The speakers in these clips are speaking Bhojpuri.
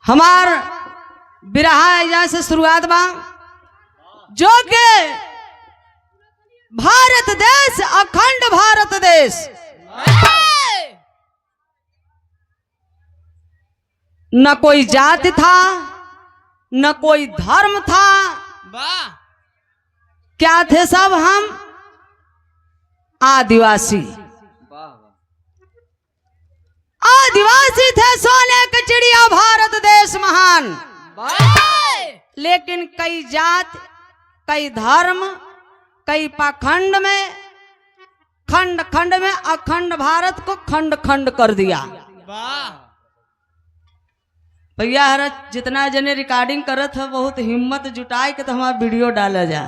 हमार बिरहा एजा से शुरुआत बा जो के भारत देश अखंड भारत देश न कोई जाति था न कोई धर्म था। क्या थे सब हम आदिवासी। आदिवासी थे सोने के चिड़िया भारत देश महान। लेकिन कई जात कई धर्म कई पाखंड में खंड खंड में अखंड भारत को खंड खंड कर दिया। भैया हर जितना जने रिकॉर्डिंग करत है बहुत हिम्मत जुटाए के तो हमारा वीडियो डाला जा।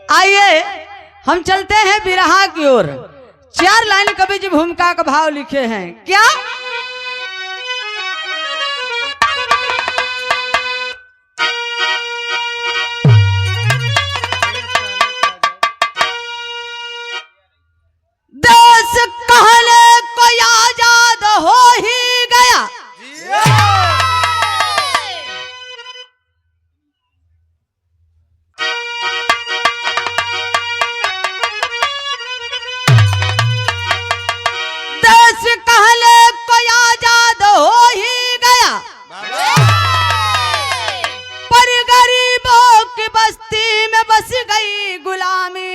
आइए हम चलते हैं बिरहा की ओर। 4 लाइन कवि जी भूमिका का भाव लिखे हैं। क्या देश कहने को आजाद हो ही गया। कहले कोई आजाद हो ही गया पर गरीबों की बस्ती में बस गई गुलामी।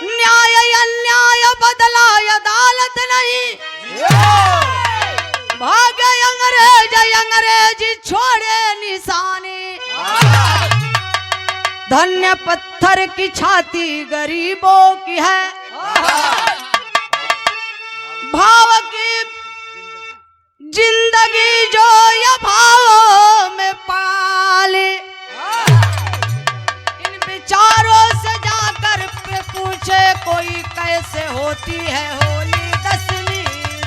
न्याय अन्याय बदला अदालत नहीं भागे अंग्रेजी छोड़े निशानी। धन्य पत्थर की छाती गरीबों की है भाव की जिंदगी जो या भावों में पाले। इन विचारों से जाकर पूछे कोई कैसे होती है होली 10वीं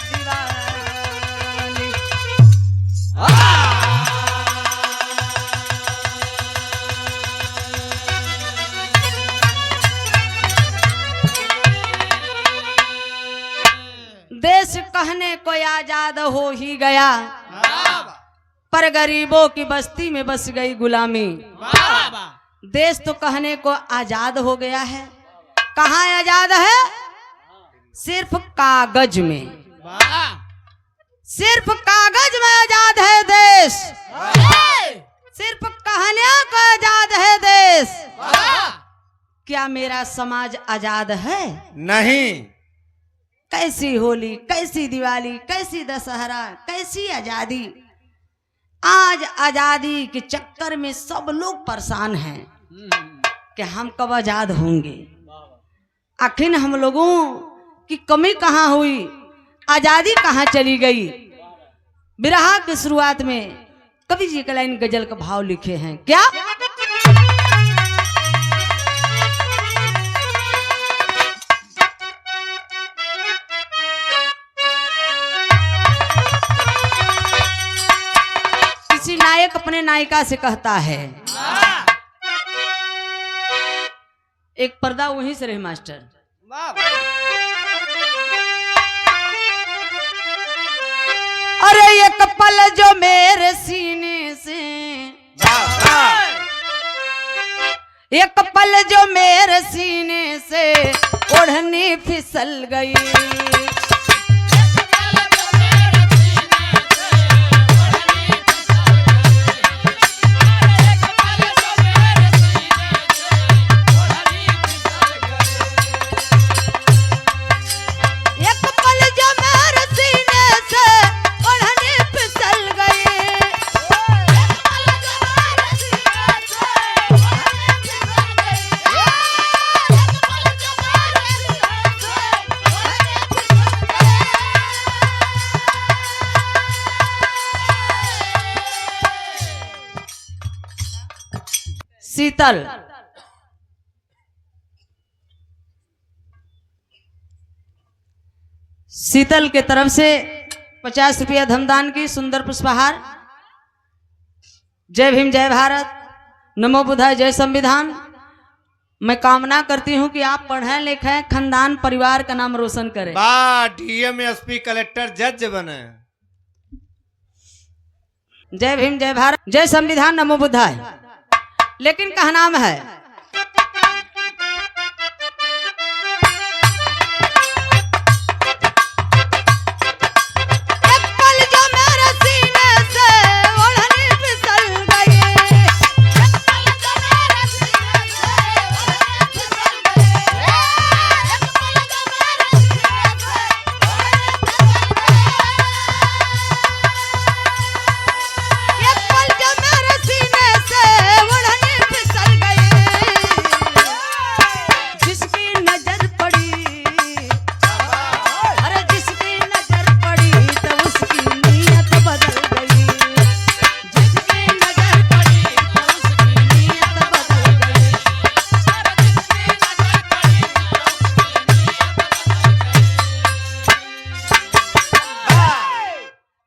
दिवाली। देश कहने को आजाद हो ही गया पर गरीबों की बस्ती में बस गई गुलामी। देश तो कहने को आजाद हो गया है। कहाँ आजाद है? सिर्फ कागज में। सिर्फ कागज में आजाद है देश। सिर्फ कहने को आजाद है देश। क्या मेरा समाज आजाद है? नहीं। कैसी होली कैसी दिवाली कैसी दशहरा कैसी आजादी। आज आजादी के चक्कर में सब लोग परेशान हैं कि हम कब आजाद होंगे। आखिर हम लोगों की कमी कहाँ हुई, आजादी कहाँ चली गई। बिरहा की शुरुआत में कवि जी का लाइन गजल का भाव लिखे हैं। क्या नायक अपने नायिका से कहता है। एक पर्दा वहीं से रहे मास्टर। अरे एक पल जो मेरे सीने से एक पल जो मेरे सीने से ओढ़नी फिसल गई। शीतल शीतल के तरफ से 50 रुपया धमदान की सुंदर पुष्पहार। जय भीम जय भारत, नमो बुद्धाय, जय संविधान। मैं कामना करती हूँ कि आप पढ़े लिखे, खानदान परिवार का नाम रोशन करें। वाह, डीएम, एसपी, कलेक्टर, जज बने। जय भीम, जय भारत, जय संविधान, नमो बुद्धाय। लेकिन कहा नाम है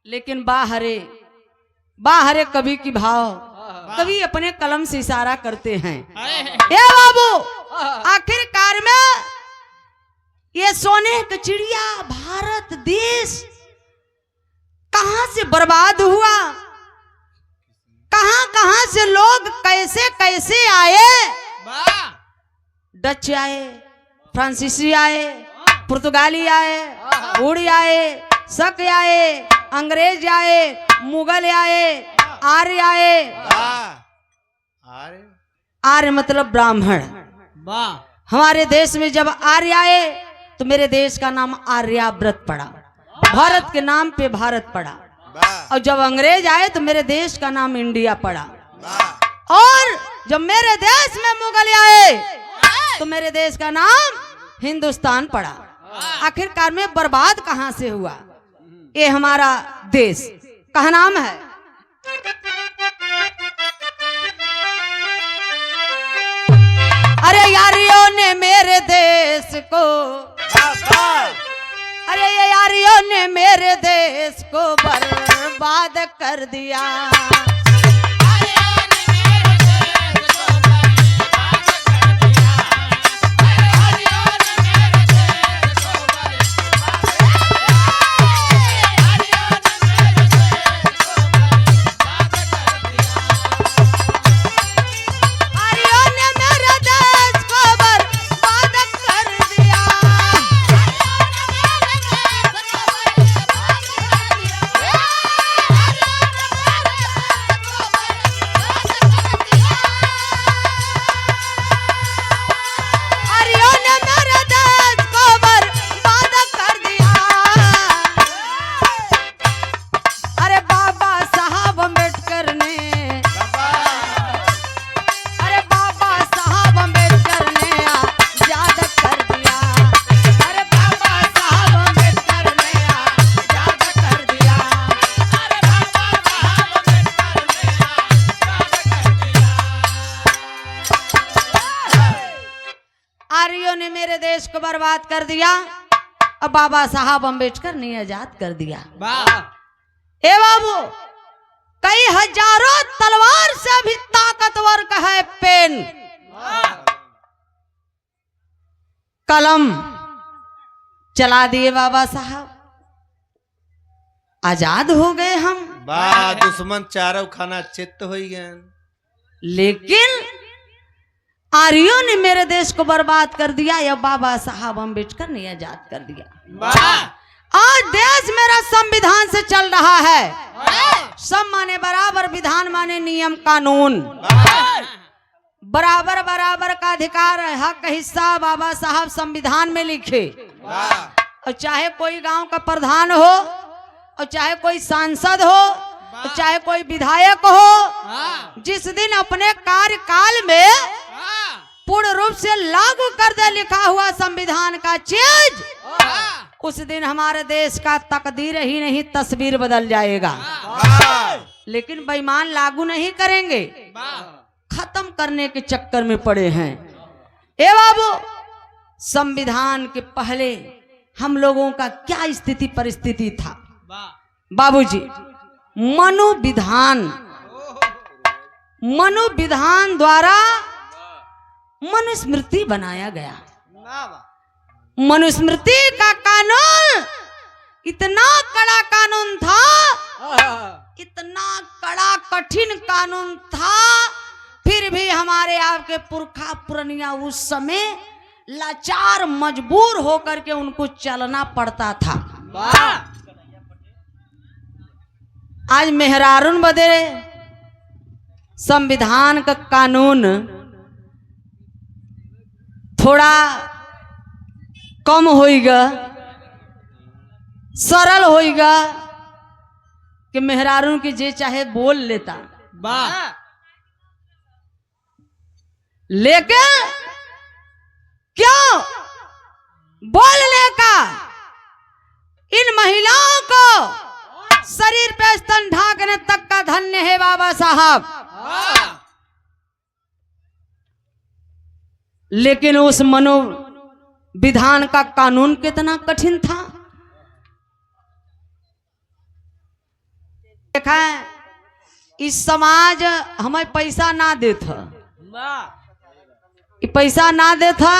लेकिन बाहरे कवि की भाव, कवि अपने कलम से इशारा करते हैं। ए बाबू, आखिरकार में ये सोने का चिड़िया भारत देश कहां से बर्बाद हुआ, कहां कहां से लोग कैसे कैसे आए। डच आए, फ्रांसीसी आए, पुर्तगाली आए, उड़ी आए, शक आए, अंग्रेज आए, मुगल आए, आर्य आए। आर्य मतलब ब्राह्मण। हमारे देश में जब आर्य आए तो मेरे देश का नाम आर्याव्रत पड़ा, भारत के नाम पे भारत पड़ा। और जब अंग्रेज आए तो मेरे देश का नाम इंडिया पड़ा। और जब मेरे देश में मुगल आए तो मेरे देश का नाम हिंदुस्तान पड़ा। आखिरकार में बर्बाद कहां से हुआ? ये हमारा देश कहा नाम है अरे यारियों ने मेरे देश को, अरे ये यारियों ने मेरे देश को बर्बाद कर दिया। आर्यों ने मेरे देश को बर्बाद कर दिया, अब बाबा साहब अम्बेडकर ने आजाद कर दिया। ए बाबू, कई हजारों तलवार से भी ताकतवर का है पेन, कलम चला दिए बाबा साहब, आजाद हो गए हम। दुश्मन चारों खाना चित्त हो गए। लेकिन आर्यों ने मेरे देश को बर्बाद कर दिया या बाबा साहब अम्बेडकर ने आजाद कर दिया। आज देश मेरा संविधान से चल रहा है। सब माने बराबर, विधान माने नियम कानून, बराबर बराबर का अधिकार है, हक हिस्सा बाबा साहब संविधान में लिखे। और चाहे कोई गांव का प्रधान हो, और चाहे कोई सांसद हो, और चाहे कोई विधायक हो, जिस दिन अपने कार्यकाल में पूर्ण रूप से लागू कर दे लिखा हुआ संविधान का चीज, उस दिन हमारे देश का तकदीर ही नहीं तस्वीर बदल जाएगा। लेकिन बेईमान लागू नहीं करेंगे, खत्म करने के चक्कर में पड़े हैं। ए बाबू, संविधान के पहले हम लोगों का क्या स्थिति परिस्थिति था बाबूजी? मनुविधान द्वारा मनुस्मृति बनाया गया। मनुस्मृति का कानून इतना कड़ा कानून था, इतना कड़ा कठिन कानून था, फिर भी हमारे आपके पुरखा पुरनिया उस समय लाचार मजबूर होकर के उनको चलना पड़ता था। आज मेहरारून बदे संविधान का कानून थोड़ा कम होएगा, सरल होएगा कि मेहरारून की जे चाहे बोल लेता। लेकिन क्यों बोलने का इन महिलाओं को शरीर पे स्तन ढांकने तक का धन्य है बाबा साहब। लेकिन उस मनो विधान का कानून कितना कठिन था। देखा है, इस समाज हमें पैसा ना देता, पैसा ना देता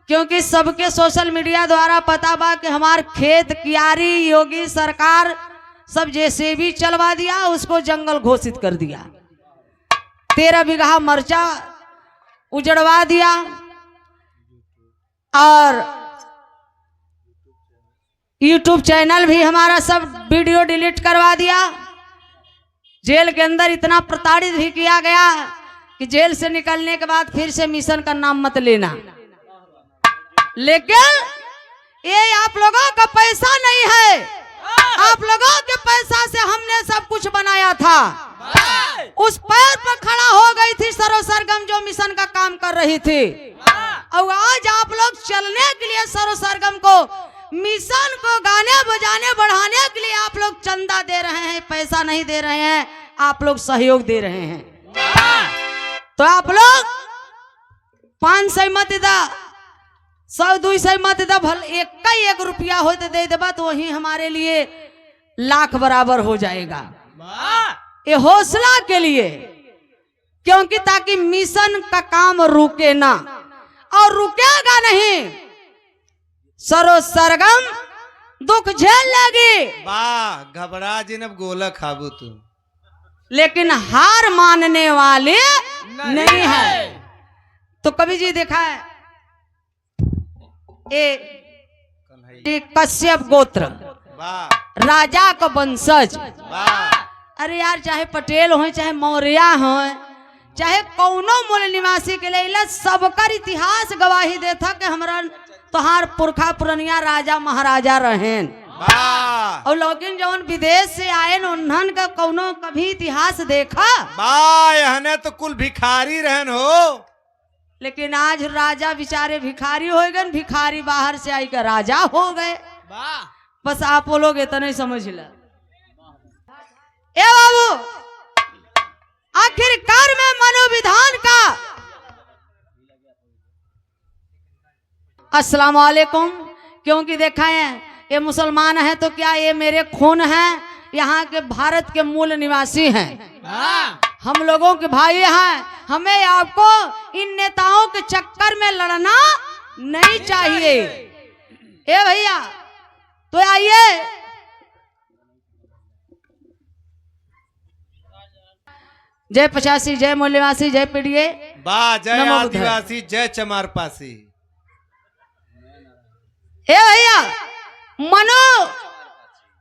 क्योंकि सबके सोशल मीडिया द्वारा पता बा कि हमार खेत कियारी योगी सरकार सब जैसे भी चलवा दिया, उसको जंगल घोषित कर दिया, 13 बीघा मरचा उजड़वा दिया और YouTube चैनल भी हमारा सब वीडियो डिलीट करवा दिया। जेल के अंदर इतना प्रताड़ित भी किया गया कि जेल से निकलने के बाद फिर से मिशन का नाम मत लेना। लेकिन ये आप लोगों का पैसा नहीं है, आप लोगों के पैसा से हमने सब कुछ बनाया था। उस पैर पर खड़ा हो गई थी सरो सरगम जो मिशन का काम कर रही थी, और आज आप लोग चलने के लिए सरो सरगम को, मिशन को गाने बजाने बढ़ाने के लिए आप लोग चंदा दे रहे हैं, पैसा नहीं दे रहे हैं, आप लोग सहयोग दे रहे हैं। तो आप लोग 500 मत दा, 100-200 मत दा, भल एक रुपया हो तो दे देबा, तो वही हमारे लिए लाख बराबर हो जाएगा। ये हौसला के लिए, क्योंकि ताकि मिशन का काम रुके ना, और रुकेगा नहीं। सरो सरगम दुख झेल लेगी, वाह घबरा जिनब गोला खाबू तू, लेकिन हार मानने वाले नहीं है। तो कवि जी देखा है, ये कश्यप गोत्र, वाह राजा का वंशज। वाह, अरे यार, चाहे पटेल हो, चाहे मौर्य हो, चाहे कौनो मूल निवासी के लिए सबकर इतिहास गवाही देता कि हमरा तोहार पुरखा पुरनिया राजा महाराजा रहेन। और लेकिन जौन विदेश से आए उन्हन का कौनो कभी इतिहास देखा? यहने तो कुल भिखारी रहन हो। लेकिन आज राजा बेचारे भिखारी हो गए, भिखारी बाहर से आई का राजा हो गए। बस आप लोग इतना ही समझ ला। ए बाबू, आखिरकार में मनोविधान का अस्सलाम वालेकुम, क्योंकि देखा है ये मुसलमान है तो क्या ये मेरे खून हैं, यहाँ के भारत के मूल निवासी हैं, हम लोगों के भाई हैं। हमें आपको इन नेताओं के चक्कर में लड़ना नहीं चाहिए। ए भैया, तो आइए जय 85, जय मूल्यवासी, जय पीड़िए, वाह जय आदिवासी, जय चमारपासी। हे भैया,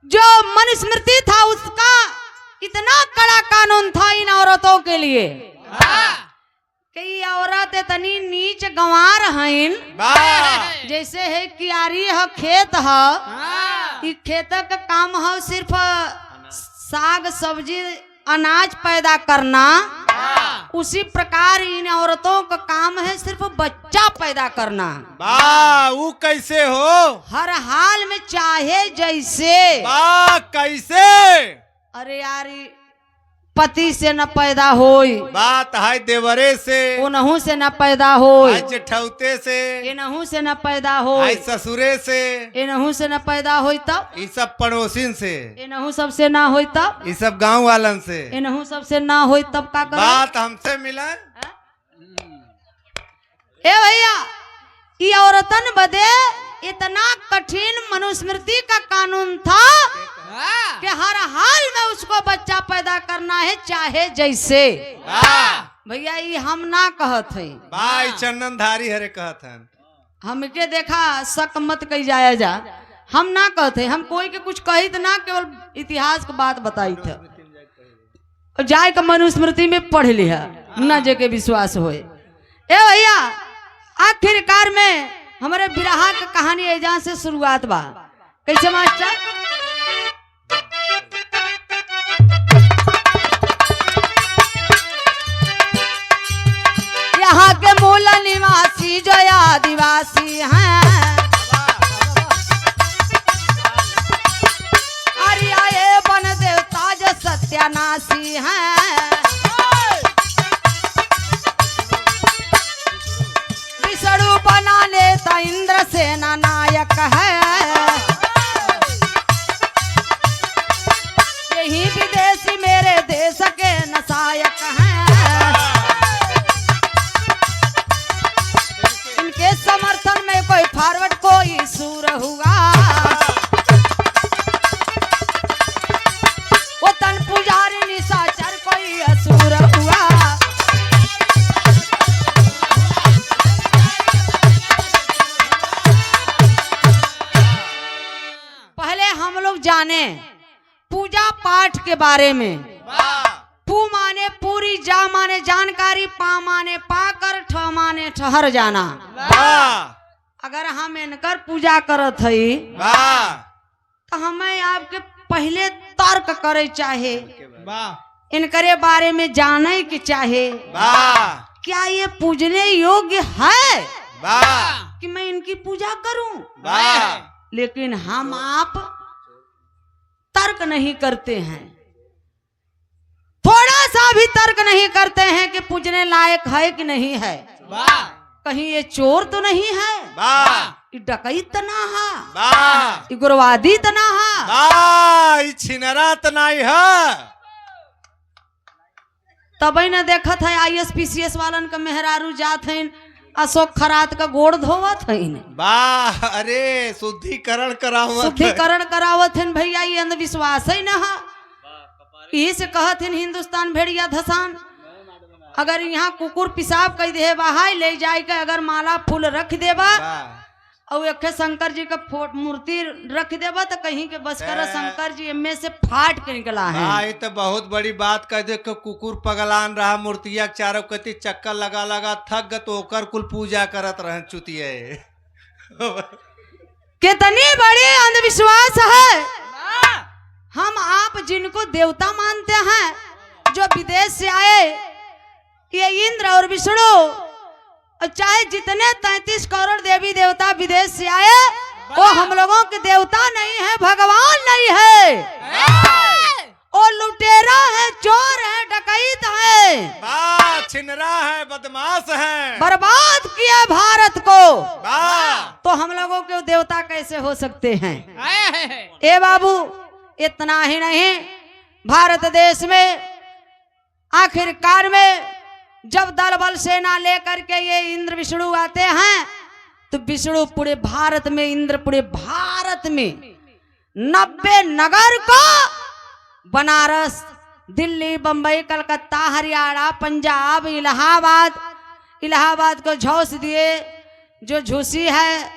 जो मनुस्मृति था उसका इतना कड़ा कानून था इन औरतों के लिए कि औरत इतनी नीच गंवार हैं। जैसे है कियारी है, खेत है, खेत का काम है सिर्फ साग सब्जी अनाज पैदा करना, उसी प्रकार इन औरतों का काम है सिर्फ बच्चा पैदा करना। वो कैसे हो? हर हाल में चाहे जैसे। कैसे? अरे यार, पति से न पैदा होई, बात है देवरे से, उनहू से न पैदा होई, जेठौते से, इनहू से न पैदा होई, ससुरे से, इनहू से न पैदा होई, तब ये सब पड़ोसिन से, इनहू सबसे ना होई, तब ये सब गांव वालन से, इनहू सबसे ना होई, तब का करो? बात हमसे मिला। ए भैया ये औरतन बदे इतना कठिन मनुस्मृति का कानून था कि हर हाल में उसको बच्चा पैदा करना है चाहे जैसे। भैया ये हम ना कहत है, भाई चंदनधारी हरे कहत हैं। हमके देखा शक मत कही जाया जा, हम ना कहते, हम कोई के कुछ कही तो ना, केवल इतिहास की बात बताई थे और जाए का मनुस्मृति में पढ़ लिया ना जेके विश्वास होए। ए भैया आखिरकार में हमारे बिरहा की कहानी एजा से शुरुआत बा। कैसे मास्टर? यहाँ के मूल निवासी जो आदिवासी हैं, आर्य वन देवता जो सत्यानाशी हैं, विष्णु बना लेता इंद्र सेना नायक है, यही विदेशी मेरे देश के नायक हैं, इनके समर्थन में कोई फॉरवर्ड कोई सूर हुआ, वो तन पुजारी निशाचर कोई असुर हुआ। पहले हम लोग जाने पूजा पाठ के बारे में। पू माने पूरी, जा माने जानकारी, पा माने पाकर, ठ माने ठहर जाना। अगर हम इनकर पूजा करत हई तो हमें आपके पहले तर्क करे चाहे, इनकरे बारे में जाने के चाहे क्या ये पूजने योग्य है कि मैं इनकी पूजा करूं। लेकिन हम आप तर्क नहीं करते हैं, थोड़ा सा भी तर्क नहीं करते हैं कि पूजने लायक है कि नहीं है। कहीं ये चोर तो नहीं है, ये डकैत तो ना है, ये गुरवादी तो ना है, छिनरा तो नहीं है। तभी न देखत है ISPCS वालन का मेहरारू जात है अशोक खरात का गोड़ धोवत है। वाह, अरे शुद्धिकरण करावत, शुद्धिकरण करावत है भैया, ये अंधविश्वास है ना। यही से कहत है हिंदुस्तान भेड़िया धसान। अगर यहाँ कुकुर पिसाब कह दे बाहर ले जाए के अगर माला फूल रख देबा और एक शंकर जी का मूर्ति रख देबा तो कहीं के बस कर शंकर जी में से फाट के निकला है। ये तो बहुत बड़ी बात कह दे, कुकुर पगलान रहा, मूर्तिया चारों कति चक्कर लगा लगा थक ग तो ओकर कुल पूजा करत रह चुतिया। कितनी बड़ी अंधविश्वास है। हम आप जिनको देवता मानते हैं, जो विदेश से आए, ये इंद्र और विष्णु, चाहे जितने 33 करोड़ देवी देवता विदेश से आए, वो हम लोगों के देवता नहीं है, भगवान नहीं है। वो लुटेरा है, चोर है, डकैत है, छिनरा है, बदमाश है, बर्बाद किया भारत को। तो हम लोगों के देवता कैसे हो सकते हैं? ए बाबू, इतना ही नहीं, भारत देश में आखिरकार में जब दल बल सेना लेकर के ये इंद्र विष्णु आते हैं तो विष्णु पूरे भारत में, इंद्र पूरे भारत में 90 नगर को, बनारस, दिल्ली, बंबई, कलकत्ता, हरियाणा, पंजाब, इलाहाबाद को झौस दिए। जो झूसी है,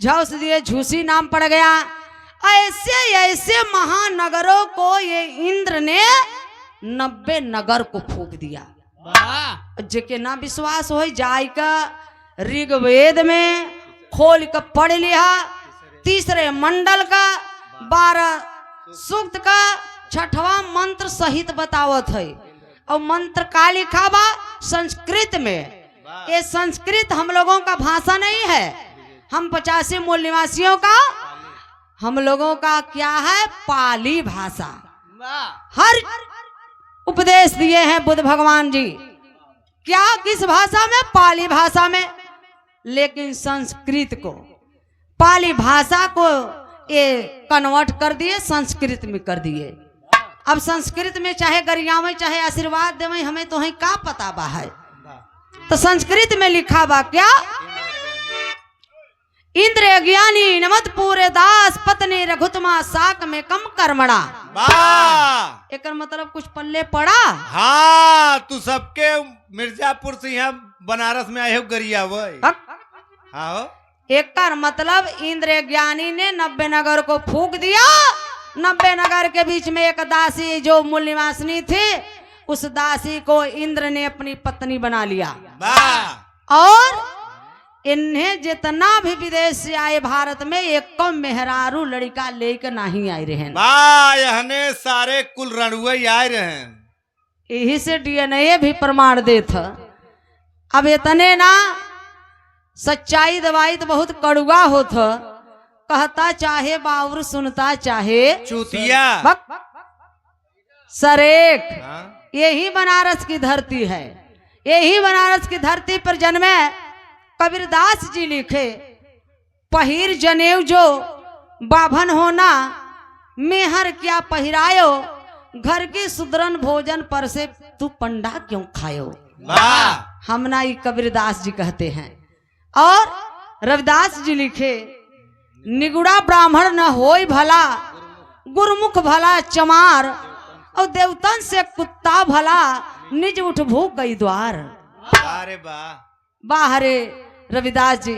झौस दिए, झूसी नाम पड़ गया। ऐसे ऐसे महानगरों को ये इंद्र ने 90 नगर को फूंक दिया। जेके ना विश्वास हो जाय का ऋग्वेद में खोल कर पढ़ लिया, 3 मंडल का 12 सूक्त का 6वां मंत्र सहित बतावत है। और मंत्र का लिखा बा संस्कृत में। ये संस्कृत हम लोगों का भाषा नहीं है, हम 85 मूल निवासियों का, हम लोगों का क्या है, पाली भाषा। हर उपदेश दिए हैं बुद्ध भगवान जी, क्या किस भाषा में? पाली भाषा में। लेकिन संस्कृत को, पाली भाषा को ये कन्वर्ट कर दिए, संस्कृत में कर दिए। अब संस्कृत में चाहे गरियावे चाहे आशीर्वाद देवे, हमें तो है का पता बा है। तो संस्कृत में लिखा बा क्या, इंद्र ज्ञानी नमत पूरे दास पत्नी रघुतमा साक में कम कर्मणा। वाह, एक मतलब कुछ पल्ले पड़ा। हाँ तू सबके मिर्जापुर से यहाँ बनारस में आए हो गरिया वो। हाँ एक मतलब इंद्र ज्ञानी ने 90 नगर को फूंक दिया। 90 नगर के बीच में एक दासी जो मूल निवासिनी थी, उस दासी को इंद्र ने अपनी पत्नी बना लिया। वाह, और इन्हें जितना भी विदेश से आए भारत में एक मेहरारू लड़का लेकर नहीं आए रहे। वाह, यहने सारे कुल रणुए आए रहे। यही से डीएनए भी प्रमाण देत। अब इतने ना, सच्चाई दवाई तो बहुत कड़ुआ होत। कहता चाहे बाउर सुनता चाहे चूतिया। सरेक। हाँ? यही बनारस की धरती है। यही बनारस की धरती पर जन्मे कबीरदास जी लिखे, पहिर जनेऊ जो बाभन होना, मेहर क्या पहिरायो, घर की सुदरन भोजन पर से तू पंडा क्यों खायो। वाह, हम ना ये कबीरदास जी कहते हैं। और रविदास जी लिखे, निगुड़ा ब्राह्मण न होय भला, गुरुमुख भला चमार, और देवतन से कुत्ता भला, निज उठ भूख गई द्वार। अरे वाह, बाहरे रविदास जी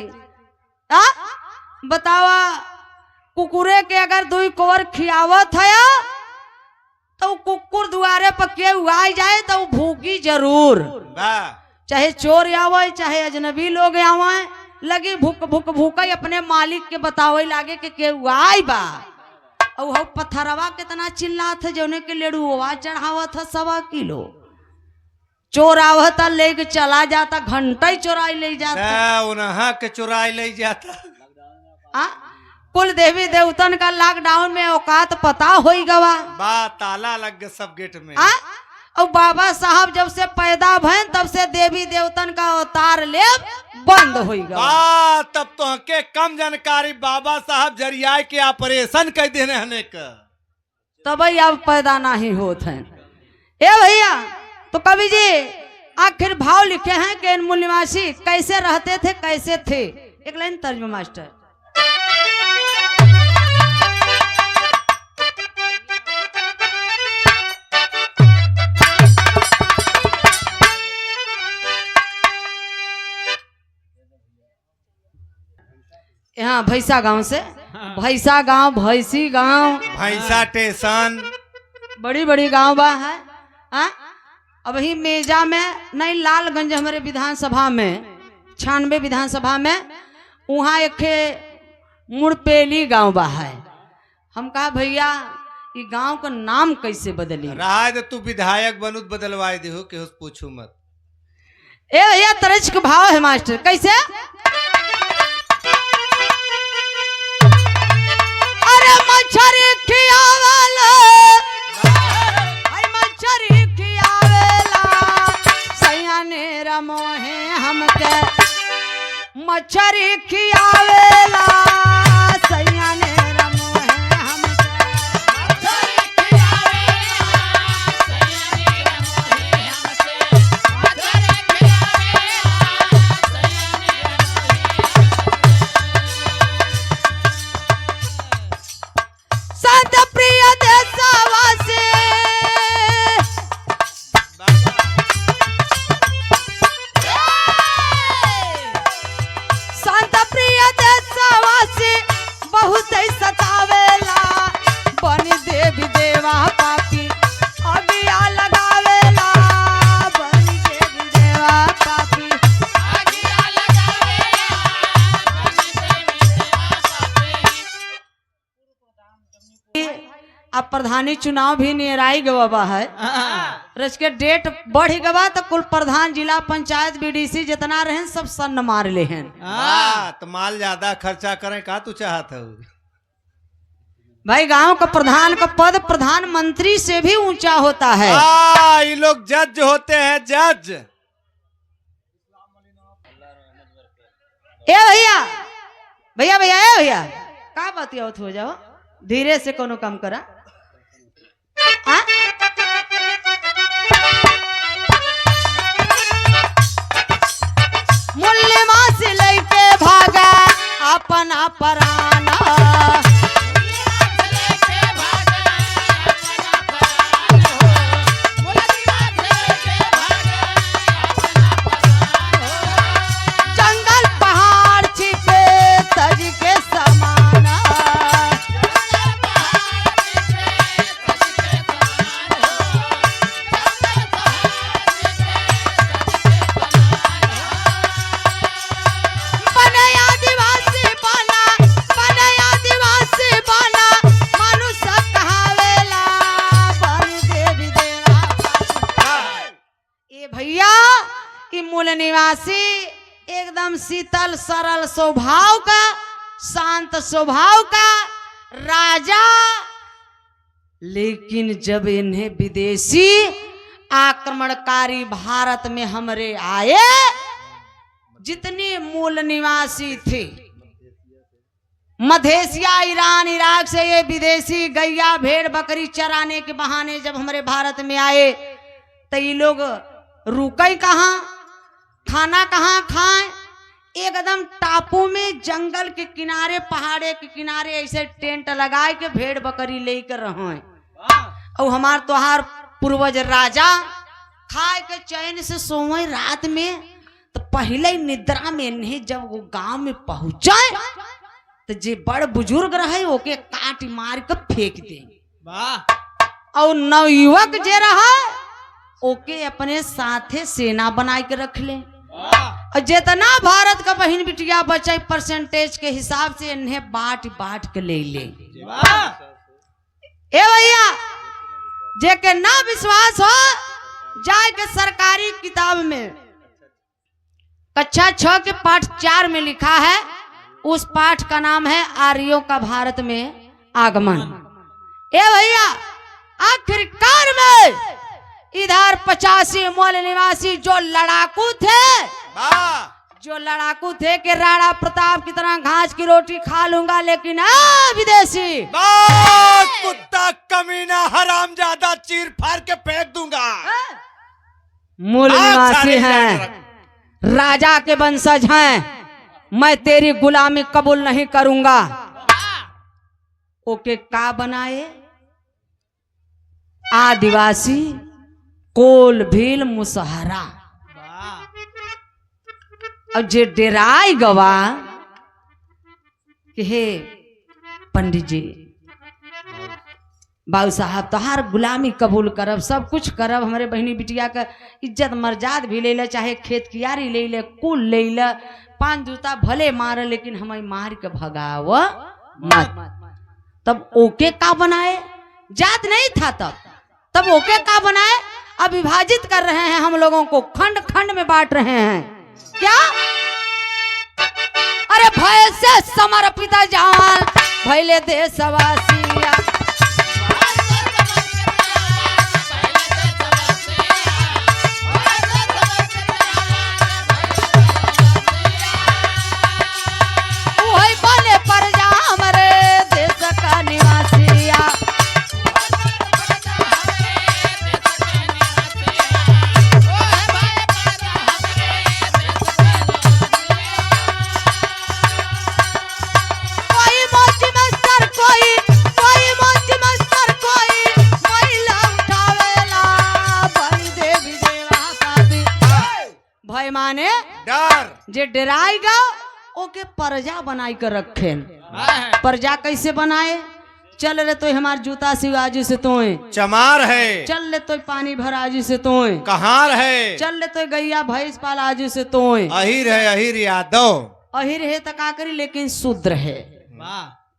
आ? बतावा, कुकुरे के अगर दुई कोर खियावत है तो कुकुर दुआरे पर के आ जाए तो भूखी जरूर। वाह, चाहे चोर आवे चाहे अजनबी लोग आवे, लगी भूख भूख भूख अपने मालिक के बतावे लागे के आई बा। और पत्थरवा कितना चिल्लात है, जौने के लेडुआ चढ़ावत है 1.25 किलो। चोर आवता लेके चला जाता, घंटा ही चोराई ले जाता। उन्हा के चुराई ले जाता। कुल देवी देवतन का लॉकडाउन में औकात पता हो गवा। बा, ताला लग गया सब गेट में। और बाबा साहब जब से पैदा भय तब से देवी देवतन का अवतार ले बंद हो गया। तब तो के कम जानकारी बाबा साहब जरिया के ऑपरेशन कर देने हने का, तब अब पैदा नहीं होते हैं। ए भैया, तो कवि जी आखिर भाव लिखे हैं कि इन मूल निवासी कैसे रहते थे, कैसे थे। एक लाइन तर्जुमा मास्टर। यहाँ भैसा गांव से, भैसा गांव, भैसी गांव, भैंसा स्टेशन, बड़ी बड़ी गांव बा है। अब ही मेजा में नहीं, लालगंज हमारे विधानसभा में 96 विधानसभा में, वहाँ एक मुड़पेली गांव बा है। हम कहा भैया ये गांव का नाम कैसे बदली। रहा तो तू विधायक बनू बदलवाए दे हो के पूछू मत। ए भैया तरज के भाव है मास्टर, कैसे। अरे मच्छरी खियावेला, मच्छरी खियावेला, सैयाने रमोहे हमके, मच्छरी खियावेला, सैयाने रमोहे हमके, मच्छरी खियावेला, सैयाने रमोहे हमके, मच्छरी खियावेला, सैयाने रमोहे। संत प्रिय देशवासी, संत प्रिय देशवासी, बहुत सतावेला, बनी देवी देवा पापी, अगिया लगावेला, बनी देवी देवा पापी, अगिया लगावेला, बनी देवी देवा पापी। अब प्रधानी चुनाव भी नेराई गवा है। रच के डेट बढ़ गवा तो कुल प्रधान जिला पंचायत बीडीसी जितना रहे सब सन्न मार ले हैं। तो माल ज्यादा खर्चा करें का तू चाहत हो। भाई गांव का प्रधान का पद प्रधानमंत्री से भी ऊंचा होता है। ये लोग जज होते हैं, जज। ए भैया भैया भैया ए भैया का बात हो जाओ, धीरे से कोनो काम करा। अपना पराना। जंगल पहाड़ छिपे तज के समाना। बने आदिवासी बना, बने आदिवासी बना, मनुष्य कहावेला बन देवी देवा। ए भैया, ई मूल निवासी एकदम शीतल सरल स्वभाव का, शांत स्वभाव का राजा, लेकिन जब इन्हें विदेशी आक्रमणकारी भारत में हमरे आए, जितने मूल निवासी थे मध्य एशिया, ईरान, इराक से, ये विदेशी गैया भेड़ बकरी चराने के बहाने जब हमारे भारत में आए तो ये लोग रुके कहाँ, खाना कहाँ खाएं? एकदम टापू में जंगल के किनारे, पहाड़े के किनारे ऐसे टेंट लगाए के भेड़ बकरी लेकर रहे। और हमार तोहार पूर्वज राजा खाए के चैन से सोए रात में, तो पहले निद्रा में नहीं, जब वो गांव में पहुंचे तो जे बड़ बुजुर्ग रहे ओके काट मार के फेंक दे। और नवयुवक जे रहा ओके अपने साथे सेना बनाए के रख ले। और जितना भारत का बहन बिटिया बचे परसेंटेज के हिसाब से इन्हें बांट बांट के ले ले। ए भैया, जे के ना विश्वास हो जाए के सरकारी किताब में कक्षा 6 के पाठ 4 में लिखा है, उस पाठ का नाम है आर्यों का भारत में आगमन। ए भैया, आखिरकार में इधर 85 मूल निवासी जो लड़ाकू थे, कि राणा प्रताप की तरह घास की रोटी खा लूंगा, लेकिन विदेशी कुत्ता कमीना हरामजादा चीर फाड़ के फेंक दूंगा। मूल निवासी हैं, राजा के वंशज हैं, मैं तेरी गुलामी कबूल नहीं करूंगा। ओके का बनाए? आदिवासी कोल भील मुसहरा। अब जे डेराई गवा कि हे पंडित जी, बाबू साहब तोहार गुलामी कबूल करब, सब कुछ करब, हमारे बहनी बिटिया का इज्जत मर्याद भी ले ले, चाहे खेत कियारी ले ले, कुल ले ले, 5 जूता भले मार, लेकिन हमें मार के भगाव मत। तब ओके का बनाए? जात नहीं था तब ओके का बनाए? अब विभाजित कर रहे हैं, हम लोगों को खंड खंड में बांट रहे हैं। क्या? अरे भय से समर्पित जान भैले देशवासिया। वही बने प्रजा हमारे देश का निवासिया। माने डर, जे डराएगा ओके प्रजा बनाई कर रखे। प्रजा कैसे बनाए? चल रे तो हमार जूता सिवाजी से तोए, चमार है। चल ले तो पानी भराजी से तोए, कहार है। चल ले तो गैया भैंस पालाजी से तोए। अहिर है, अहिर यादव। अहिर है तो का करी, लेकिन शूद्र है।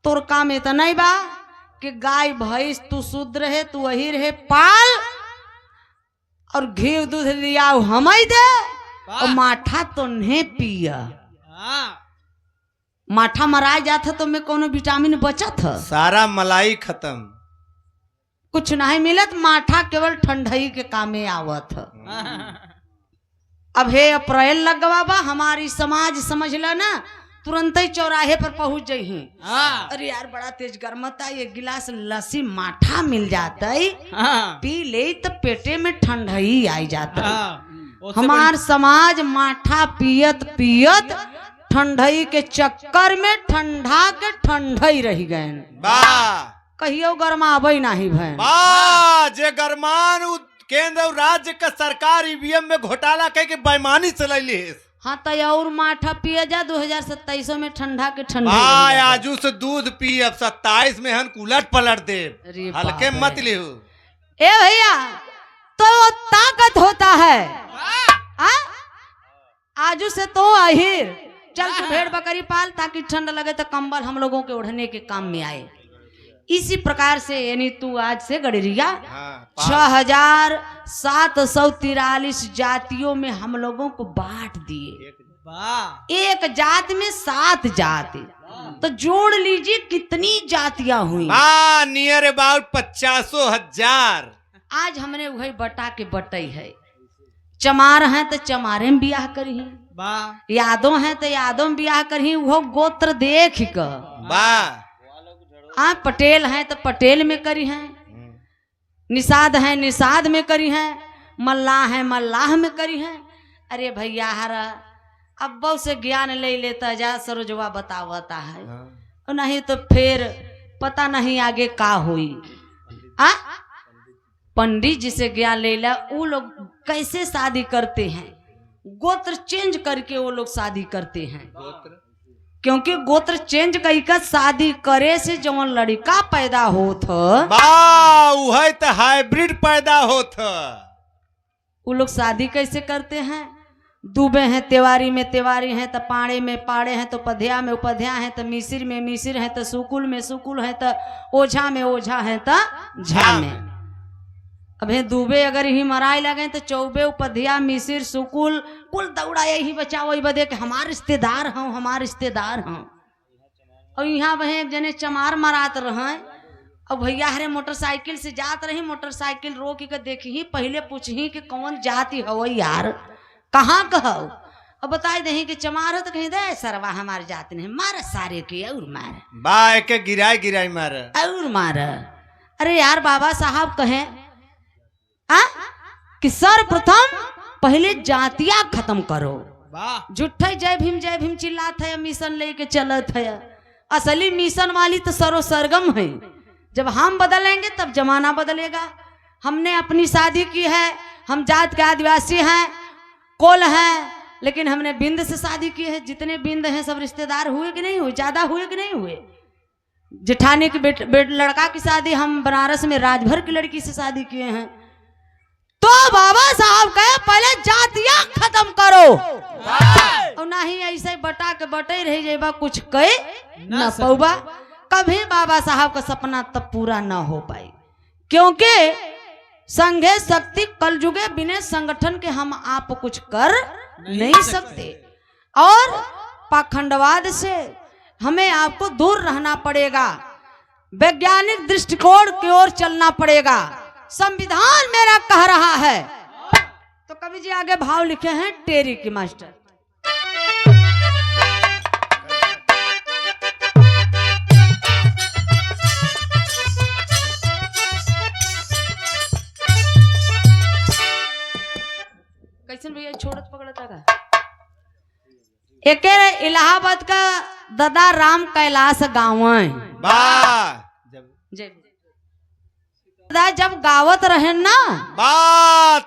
तोर काम तो नहीं बा कि गाय भैंस तू शूद्र है, तू अहिर है, पाल और घी दूध लिया हम दे, और माठा तो नहीं पिया। माठा मरा जाता तो में कोनो विटामिन बचत है? सारा मलाई खत्म, कुछ नहीं मिलत। माठा केवल ठंडई के कामे आवत है। अब हे अप्रैल लगवा बा, हमारी समाज समझ ला ना, तुरंत ही चौराहे पर पहुंच जाही। अरे यार बड़ा तेज गर्मता, ये गिलास लस्सी माठा मिल जाता है, पी ले तो पेटे में ठंडई आई जाता है। हमार समाज माठा पियत पियत ठंडई के चक्कर में ठंडा के ठंडई रह गए। वाह कहियो गरमाबे नहीं भैन। वाह जे गरमान केंद्र और राज्य का सरकार ईवीएम में घोटाला कह के बेईमानी चलैली है। हाँ तो और माठा पिए जा 2027 में ठंडा के ठंडा। भाई आजू से दूध पी, अब 27 में हम उलट पलट दे, अरे हल्के बाप मत रे। लियो। ए भैया तो वो ताकत होता है। आ? आजू से तो आहिर चल तू भेड़ बकरी पाल ताकि ठंड लगे तो कंबल हम लोगों के ओढ़ने के काम में आए। इसी प्रकार से यानी तू आज से गडरिया 6743 जातियों में हम लोगों को बांट दिए। एक जात में 7 जाति, तो जोड़ लीजिए कितनी जातियां हुई। नियर अबाउट 50,000। आज हमने वही बटा के बटई है। चमार हैं तो चमारे में ब्याह करी, यादों हैं तो यादों में ब्याह करी, वो गोत्र देख कर। हाँ पटेल हैं तो पटेल में करी हैं, निषाद हैं निषाद में करी हैं, मल्लाह हैं मल्लाह में करी हैं। अरे भैया हरा अब्बो से ज्ञान ले लेता जा, सरोजवा बतावता है। और नहीं तो फिर पता नहीं आगे का हुई। पंडित जी से ज्ञान ले ला, वो लोग कैसे शादी करते हैं, गोत्र चेंज करके वो लोग शादी करते हैं। क्योंकि गोत्र चेंज कई का शादी करे से जवन लड़का पैदा होत है तो हाइब्रिड पैदा होत। वो लोग शादी कैसे करते हैं, दुबे हैं तिवारी में तिवारी हैं, तो पाड़े में पाड़े हैं, तो पधिया में उपध्या हैं, तो मिसिर में मिसिर हैं, तो सुकुल में सुकुल हैं, तो ओझा में ओझा हैं, तो झा में। अब दुबे अगर ही मराए लगे तो चौबे उपध्या मिसिर सुकुल कुल दौड़ा यही बचाओ बदे के हमारे रिश्तेदार हों हमारे रिश्तेदार हों। और यहाँ वह एक जने चमार मरात रहे। अब भैया हरे मोटरसाइकिल से जात रही, मोटरसाइकिल रोक के देखी, पहले पूछही कि कौन जाति हो यार, कहाँ कहो। अब बताए दही कि चमार हो तो कहीं दे सरवा हमारे जाति नहीं, मार सारे की और मार बा एक गिराई गिराई मार और मार। अरे यार बाबा साहब कहे कि सर्वप्रथम पहले जातियां खत्म करो। झूठे जय भीम चिल्लात है, मिशन लेके चलत है। असली मिशन वाली तो सरो सरगम है। जब हम बदलेंगे तब जमाना बदलेगा। हमने अपनी शादी की है, हम जात के आदिवासी हैं, कोल हैं, लेकिन हमने बिंद से शादी की है। जितने बिंद हैं सब रिश्तेदार हुए कि नहीं हुए, ज्यादा हुए कि नहीं हुए। जेठानी के लड़का की शादी हम बनारस में राजभर की लड़की से शादी किए हैं। तो बाबा साहब कहे पहले जातियां खत्म करो, और ना ही ऐसे बटा के बटे रह जाएगा, कुछ कहे न पौबा। कभी बाबा साहब का सपना तब पूरा न हो पाई, क्योंकि संघे शक्ति कलयुगे बिना संगठन के हम आप कुछ कर नहीं सकते। और पाखंडवाद से हमें आपको दूर रहना पड़ेगा, वैज्ञानिक दृष्टिकोण की ओर चलना पड़ेगा। संविधान मेरा कह रहा है। तो कवि जी आगे भाव लिखे हैं टेरी की मास्टर। कैसन भैया छोड़त पकड़ता का एक इलाहाबाद का दादा राम कैलाश गाँव जब गावत रहे ना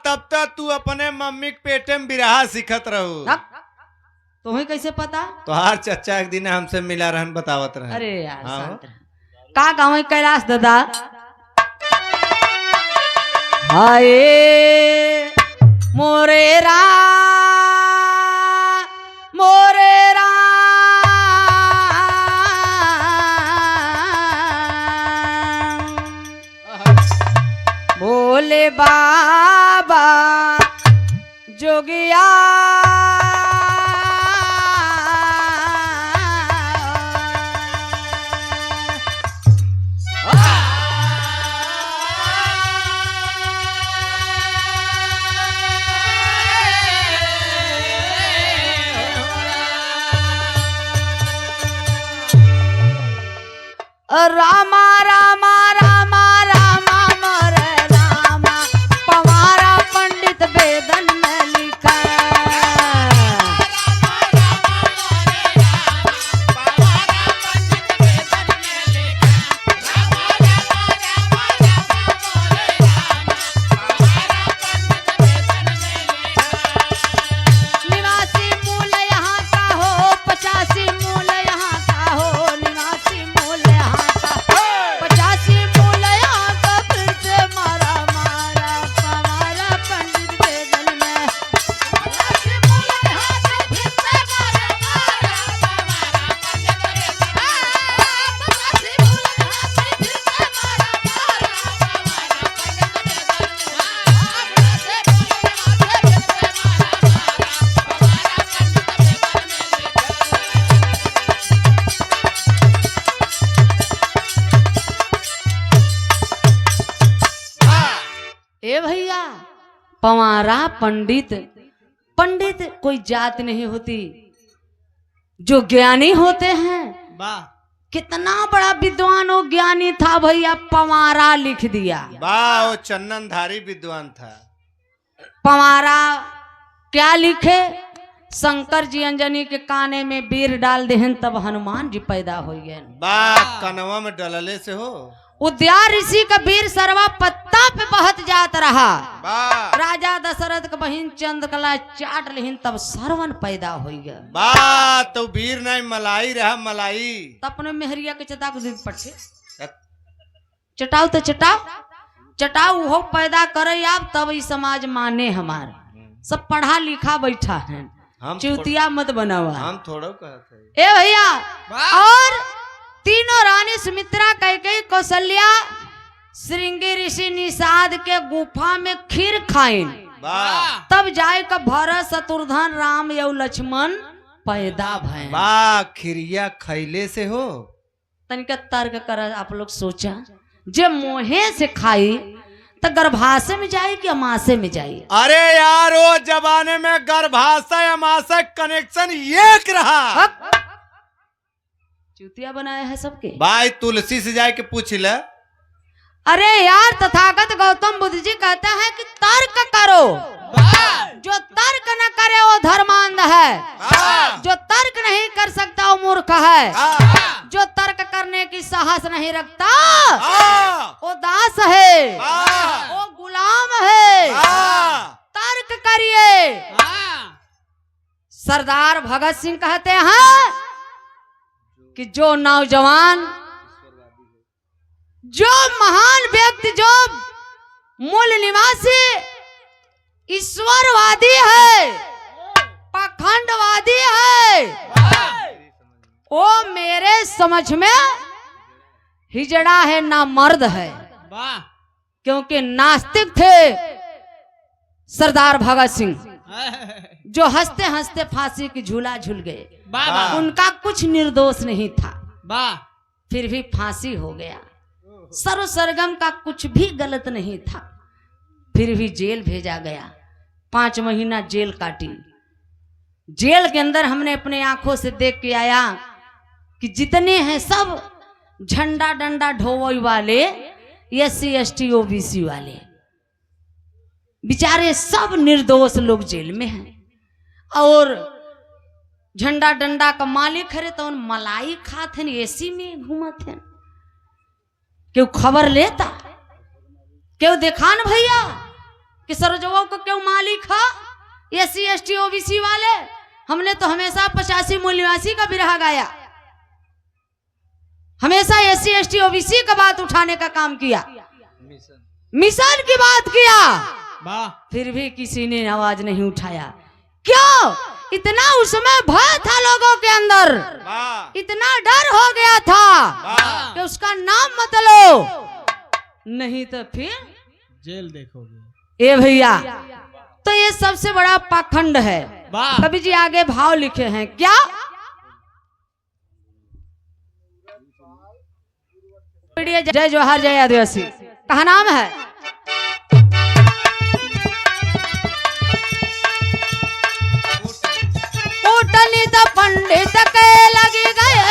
तब तक तू अपने मम्मी के पेटे में बिरहा सीखत रहो। तुम्हें कैसे पता? तोहार चचा एक दिन हमसे मिला रहन बतावत रहे। अरे यार का गाँव है कैलाश दादा? हाय मोरेरा मोरेरा बोले बाबा जोगिया रामा रामा रामा रामा मोरे रामा पवारा पंडित वेदन में लिखा। ए भैया, पंवारा पंडित, पंडित कोई जात नहीं होती, जो ज्ञानी होते हैं। वाह कितना बड़ा विद्वान हो, ज्ञानी था भैया, पंवारा लिख दिया। वाह, वो चंदनधारी विद्वान था। पंवारा क्या लिखे? शंकर जी अंजनी के काने में बीर डाल देहन तब हनुमान जी पैदा हो गए। वाह, कनवा में डलले से हो। उद्यान ऋषि का बीर सरवा पत्ता पे बहत जात रहा। वाह राजा दशरथ का बहिन चंद्रकला चाट लेहिन तब सरवन पैदा हो गया। वाह, तो वीर नहीं मलाई रहा, मलाई। तब अपने मेहरिया के चटा को दूध पट्टे चटाओ तो चटाओ चटाओ, वो पैदा करे आप तब इस समाज माने। हमार सब पढ़ा लिखा बैठा है, हम चुतिया मत बनावा। हम थोड़ा कहते ए भैया, और तीनों रानी सुमित्रा, कैकेयी, कौशल्या, श्रृंगी ऋषि निषाद के गुफा में खीर खाइन। वाह तब जाए का भरत, शत्रुघ्न, राम यौ लक्ष्मण पैदा भय। वाह, खिरिया खैले से हो। तनिका तर्क कर, आप लोग सोचा, जे मोहे से खाई तो गर्भाशय में जाए कि अमाशय में जाए? अरे यार, वो जमाने में गर्भाशय अमाशय कनेक्शन एक रहा। चुतिया बनाया है सबके। भाई तुलसी से जाए के पूछ ले। अरे यार, तथागत गौतम बुद्ध जी कहते हैं कि तर्क करो, जो तर्क न करे वो धर्मांध है, जो तर्क नहीं कर सकता वो मूर्ख है, जो तर्क करने की साहस नहीं रखता वो दास है, वो गुलाम है। तर्क करिए। सरदार भगत सिंह कहते हैं कि जो नौजवान, जो महान व्यक्ति, जो मूल निवासी ईश्वरवादी है, पाखंडवादी है, वो मेरे समझ में हिजड़ा है, ना मर्द है। क्योंकि नास्तिक थे सरदार भगत सिंह, जो हंसते हंसते फांसी की झूला झूल गए। उनका कुछ निर्दोष नहीं था, फिर भी फांसी हो गया। सर्व सरगम का कुछ भी गलत नहीं था, फिर भी जेल भेजा गया। 5 महीना जेल काटी। जेल के अंदर हमने अपने आंखों से देख के आया कि जितने हैं सब झंडा डंडा ढोवई वाले, SC ST OBC वाले, बेचारे सब निर्दोष लोग जेल में हैं। और झंडा डंडा का मालिक है तो मलाई खाते एसी में घूमते हैं। क्यों खबर लेता, क्यों देखा न भैया कि सरजों को क्यों मालिक है SC ST OBC वाले। हमने तो हमेशा 85 मूल्यवासी का बिरहा गाया, हमेशा SC ST OBC का बात उठाने का काम किया, मिशन की बात किया, फिर भी किसी ने आवाज नहीं उठाया। क्यों? इतना उस समय भय था लोगों के अंदर, इतना डर हो गया था कि उसका नाम मत लो, नहीं तो फिर जेल देखोगे। ए भैया, तो ये सबसे बड़ा पाखंड है। कवि जी आगे भाव लिखे हैं क्या? जय जोहार जय आदिवासी, कहा नाम है? उठनी तो पंडित के लगी गए,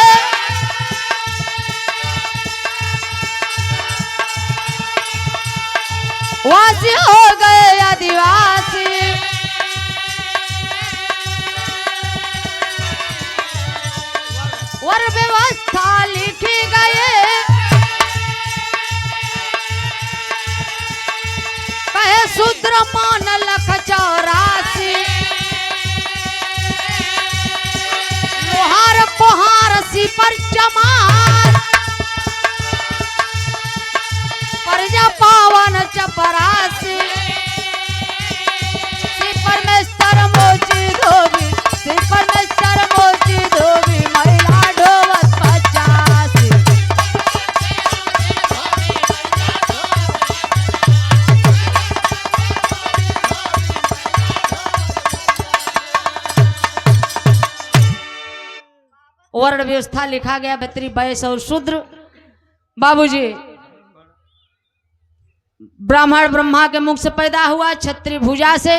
वासी हो गए आदिवासी, वर व्यवस्था लिखी गए, कहे शूद्र मान लख 84, लोहार कोहार सिपर चमार, प्रजा पावन चपरासी, सिपर में सर मोची धोबी, सिपर में सर मोची धोबी, महिला ढोवत 85। वर्ण व्यवस्था लिखा गया, बेतरी वैश्य और शूद्र। बाबूजी ब्राह्मण ब्रह्मा के मुख से पैदा हुआ, क्षत्रिय भुजा से,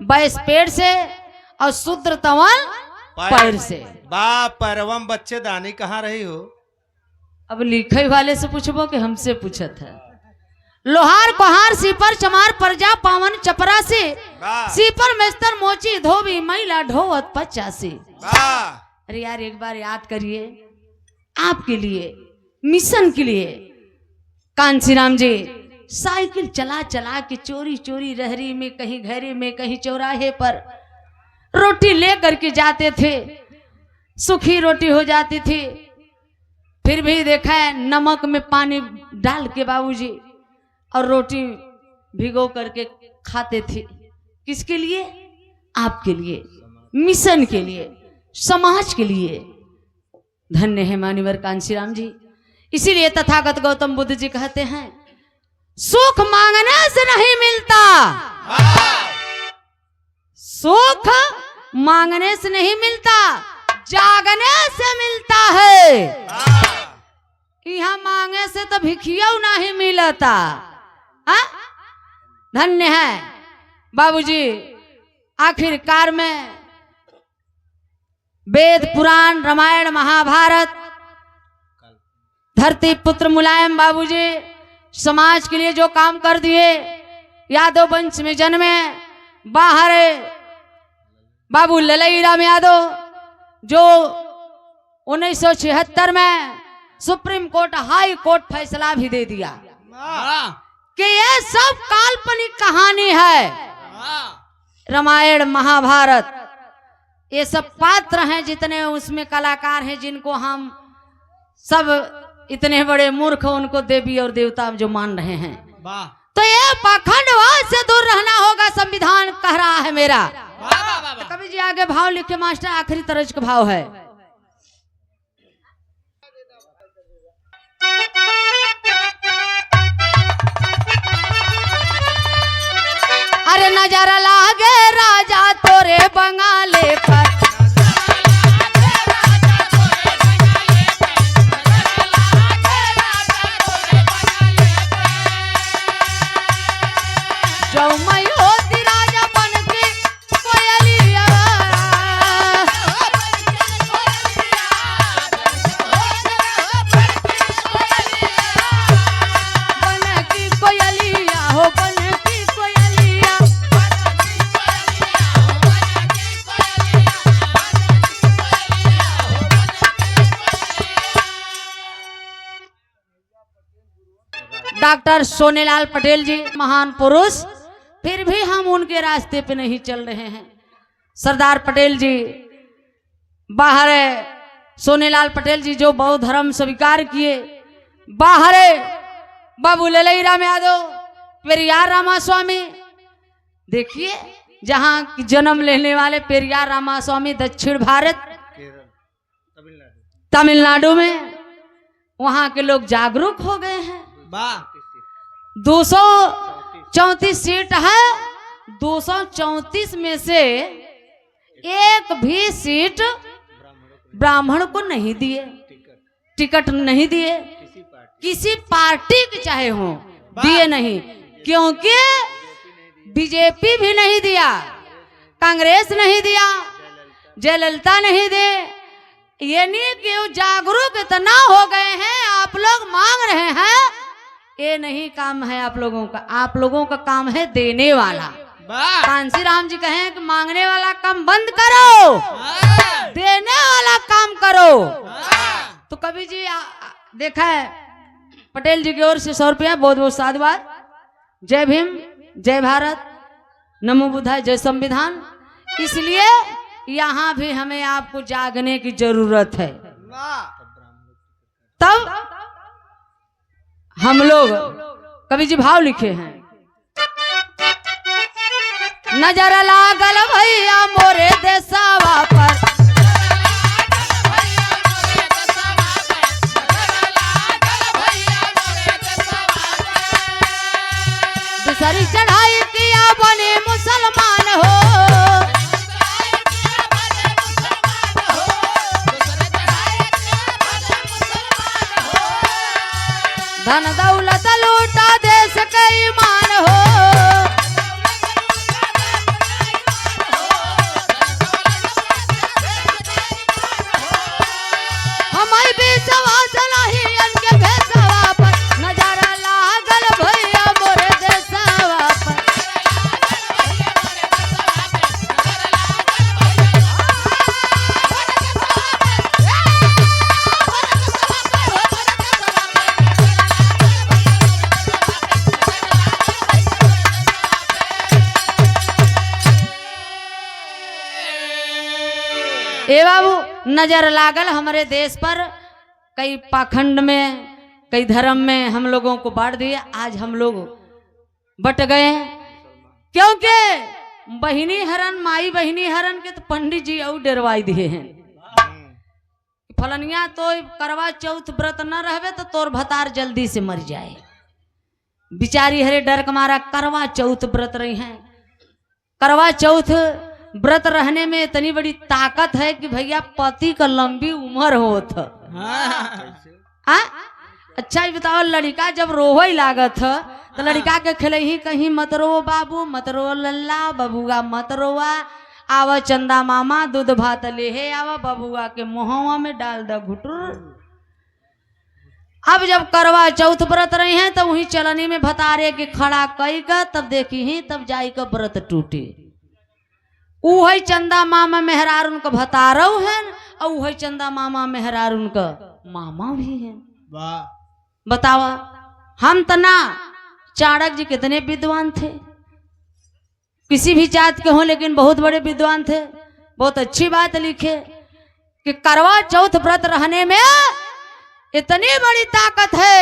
वैश्य पेड़ से और शूद्र तवन पैर से। बाप परवम बच्चे दानी कहाँ रही हो? अब लिखे वाले से पूछबो कि हमसे पूछत है। लोहार कोहार सीपर चमार परजा पावन चपरा से, सीपर मेस्तर मोची धोबी महिला ढोवत 85। अरे यार एक बार याद करिए, आपके लिए मिशन के लिए कांशीराम जी साइकिल चला चला के चोरी चोरी रहरी में, कहीं घरे में, कहीं चौराहे पर रोटी ले करके जाते थे। सूखी रोटी हो जाती थी, फिर भी देखा है नमक में पानी डाल के बाबूजी और रोटी भिगो करके खाते थे। किसके लिए? आपके लिए, मिशन के लिए, समाज के लिए। धन्य है मान्यवर कांशीराम जी। इसीलिए तथागत गौतम बुद्ध जी कहते हैं, सुख मांगने से नहीं मिलता, सुख मांगने से नहीं मिलता, जागने से मिलता है। यहाँ मांगे से तो भिखिया नहीं मिलता। धन्य है बाबूजी। आखिरकार में वेद पुराण रामायण महाभारत, धरती पुत्र मुलायम बाबूजी समाज के लिए जो काम कर दिए, यादव वंश में जन्मे, बाहर बाबू ललई राम यादव जो 1976 में सुप्रीम कोर्ट हाई कोर्ट फैसला भी दे दिया कि ये सब काल्पनिक कहानी है। रामायण महाभारत ये सब पात्र हैं, जितने उसमें कलाकार हैं, जिनको हम सब इतने बड़े मूर्ख उनको देवी और देवता जो मान रहे हैं। तो ये पाखंडवाद से दूर रहना होगा, संविधान कह रहा है मेरा। तो कवि जी आगे भाव लिखे मास्टर, आखिरी तरज का भाव है। अरे नजर लागे राजा तोरे बंगाले पर, जो मैं होती राजा बन के कोयलिया, बन की कोयलिया हो, बन की कोयलिया। डॉक्टर सोनेलाल पटेल जी महान पुरुष, फिर भी हम उनके रास्ते पे नहीं चल रहे हैं। सरदार पटेल जी बाहर, सोनेलाल पटेल जी जो बौद्ध धर्म स्वीकार किए, बाहर बाबू ललई राम यादव, पेरियार रामास्वामी। देखिए जहां जन्म लेने वाले पेरियार रामास्वामी दक्षिण भारत तमिलनाडु में, वहां के लोग जागरूक हो गए हैं। 234 सीट है, 234 में से एक भी सीट ब्राह्मण को नहीं दिए, टिकट नहीं दिए, किसी पार्टी के चाहे हो दिए नहीं। क्योंकि बीजेपी भी नहीं दिया, कांग्रेस नहीं दिया, जयललिता नहीं दे। ये नहीं कि जागरूक इतना हो गए हैं, आप लोग मांग रहे हैं, ये नहीं काम है आप लोगों का। आप लोगों का काम है देने वाला। कांशीराम जी कहें कि मांगने वाला काम बंद करो, देने वाला काम करो। तो कवि जी देखा है पटेल जी की ओर से 100 रुपया, बहुत बहुत साधुवाद। जय भीम, जय भारत, नमो बुद्धाय, जय संविधान। इसलिए यहाँ भी हमें आपको जागने की जरूरत है। तब हम लोग, कवि जी भाव लिखे हैं, नजर लागल भैया मोरे देशवा पर, दूसरी चढ़ाई किया बने मुसलमान हो, धन दौलत लूटा देश के ईमान बाबू नजर लागल हमारे देश पर, कई पाखंड में कई धर्म में हम लोगों को बांट दिए। आज हम लोग बट गए हैं, क्योंकि बहिनी हरण माई बहिनी हरण के तो पंडित जी और डरवाई दिए हैं। फलनिया तो करवा चौथ व्रत न रहवे तो तोर भतार जल्दी से मर जाए। बिचारी हरे डर के मारा करवा चौथ व्रत रही हैं। करवा चौथ व्रत रहने में इतनी बड़ी ताकत है कि भैया पति का लंबी उम्र होत। अच्छा ही बताओ, लड़का जब रोवे लागत तो लड़का के खिलही कहीं मत रो बाबू, मत रो लल्ला, बबुआ मत रोवा, आवा चंदा मामा दूध भात ले हे आवा, बबुआ के मुहवा में डाल द घुटुर। अब जब करवा चौथ व्रत रही हैं तो वही चलनी में भतारे के खड़ा कई का, तब देखी ही तब जाई का व्रत टूटे। उह चंदा मामा मेहरार उनका भतारव है और वही चंदा मामा मेहरार उनका मामा भी है। वाह, बतावा, हम तना चाणक्य जी कितने विद्वान थे, किसी भी जात के हों लेकिन बहुत बड़े विद्वान थे। बहुत अच्छी बात लिखे कि करवा चौथ व्रत रहने में इतनी बड़ी ताकत है।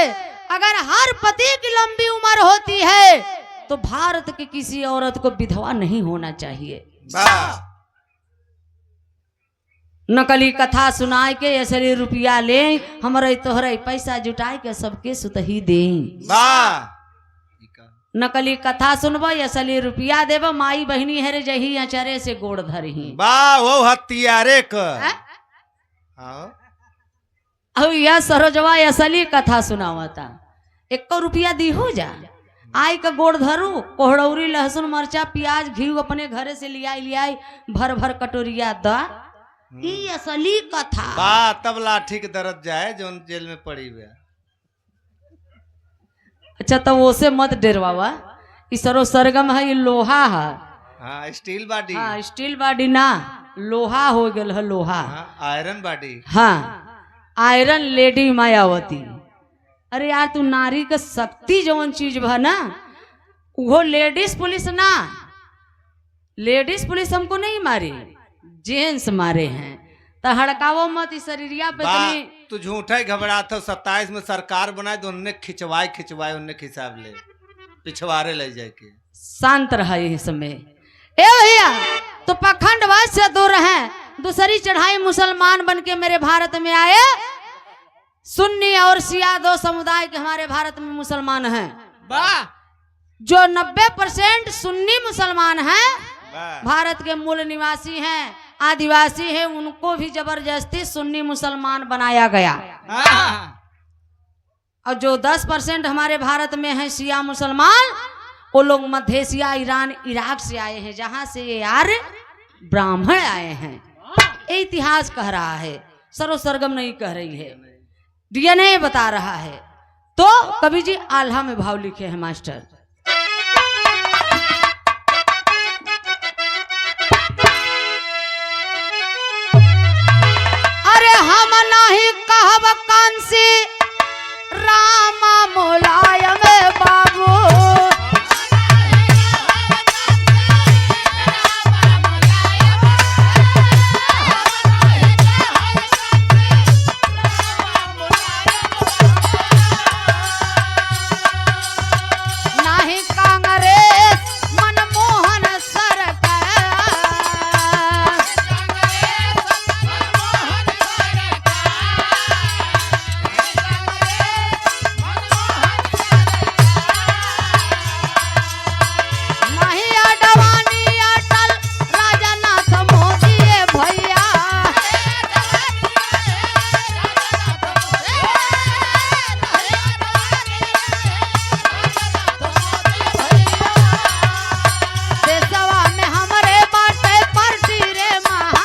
अगर हर पति की लंबी उम्र होती है तो भारत की किसी औरत को विधवा नहीं होना चाहिए। नकली कथा सुनाए के असली रुपया ले, हमारे तोहरे पैसा जुटाए के सबके सुतही दे। नकली कथा सुनब असली रुपया देव, माई बहनी हरे जही अचरे से गोड़ धरही। वो हत्यारे का अब यह सरोजवा असली कथा सुनावता। 1 रुपया दी हो जा, आई का गोड़ धरू, कोहड़ौरी लहसुन मरचा प्याज घी अपने घरे से लियाई भर भर कटोरिया दा। ये असली कथा। तब लाठी के दर्द जाए जो जेल में पड़ी हुई। अच्छा तो वो से मत डरवावा, इस सरो सरगम है, ये लोहा है। हाँ, स्टील बॉडी। हाँ, स्टील बॉडी ना, लोहा हो गल है, लोहा। Iron body. हाँ, आयरन लेडी मायावती। अरे यार तू नारी का शक्ति जवन चीज भा ना, वो लेडीज पुलिस ना, लेडीज पुलिस हमको नहीं मारी, जेंट्स मारे हैं। तो हड़कावो मत इस शरीरिया पे तनी। तू झूठा ही घबराता। 27 में सरकार बनाए तो उन्होंने खिंचवाए उन्हें हिसाब ले पिछवाड़े ले जाए के। शांत रहा ये समय। ए भैया तो पखंडवाद से दूर है, दूसरी चढ़ाई मुसलमान बन के मेरे भारत में आए। सुन्नी और शिया 2 समुदाय के हमारे भारत में मुसलमान हैं। वाह, जो 90% सुन्नी मुसलमान हैं, भारत के मूल निवासी हैं, आदिवासी हैं, उनको भी जबरदस्ती सुन्नी मुसलमान बनाया गया। और जो 10% हमारे भारत में हैं शिया मुसलमान, वो लोग मध्य एशिया, ईरान, इराक से आए हैं, जहां से ये यार ब्राह्मण आए हैं। ये इतिहास कह रहा है, सरगम नहीं कह रही है, डीएनए बता रहा है। तो कवि जी आल्हा में भाव लिखे हैं मास्टर। अरे हम नहीं कहब कांसी रामा मुलायम बाबू, नहीं कांग्रेस मनमोहन सरकार, नहीं अडवाणी अटल राजनाथ मोदी भैया, देशवा में हमरे बाटे पार्टी रे महान।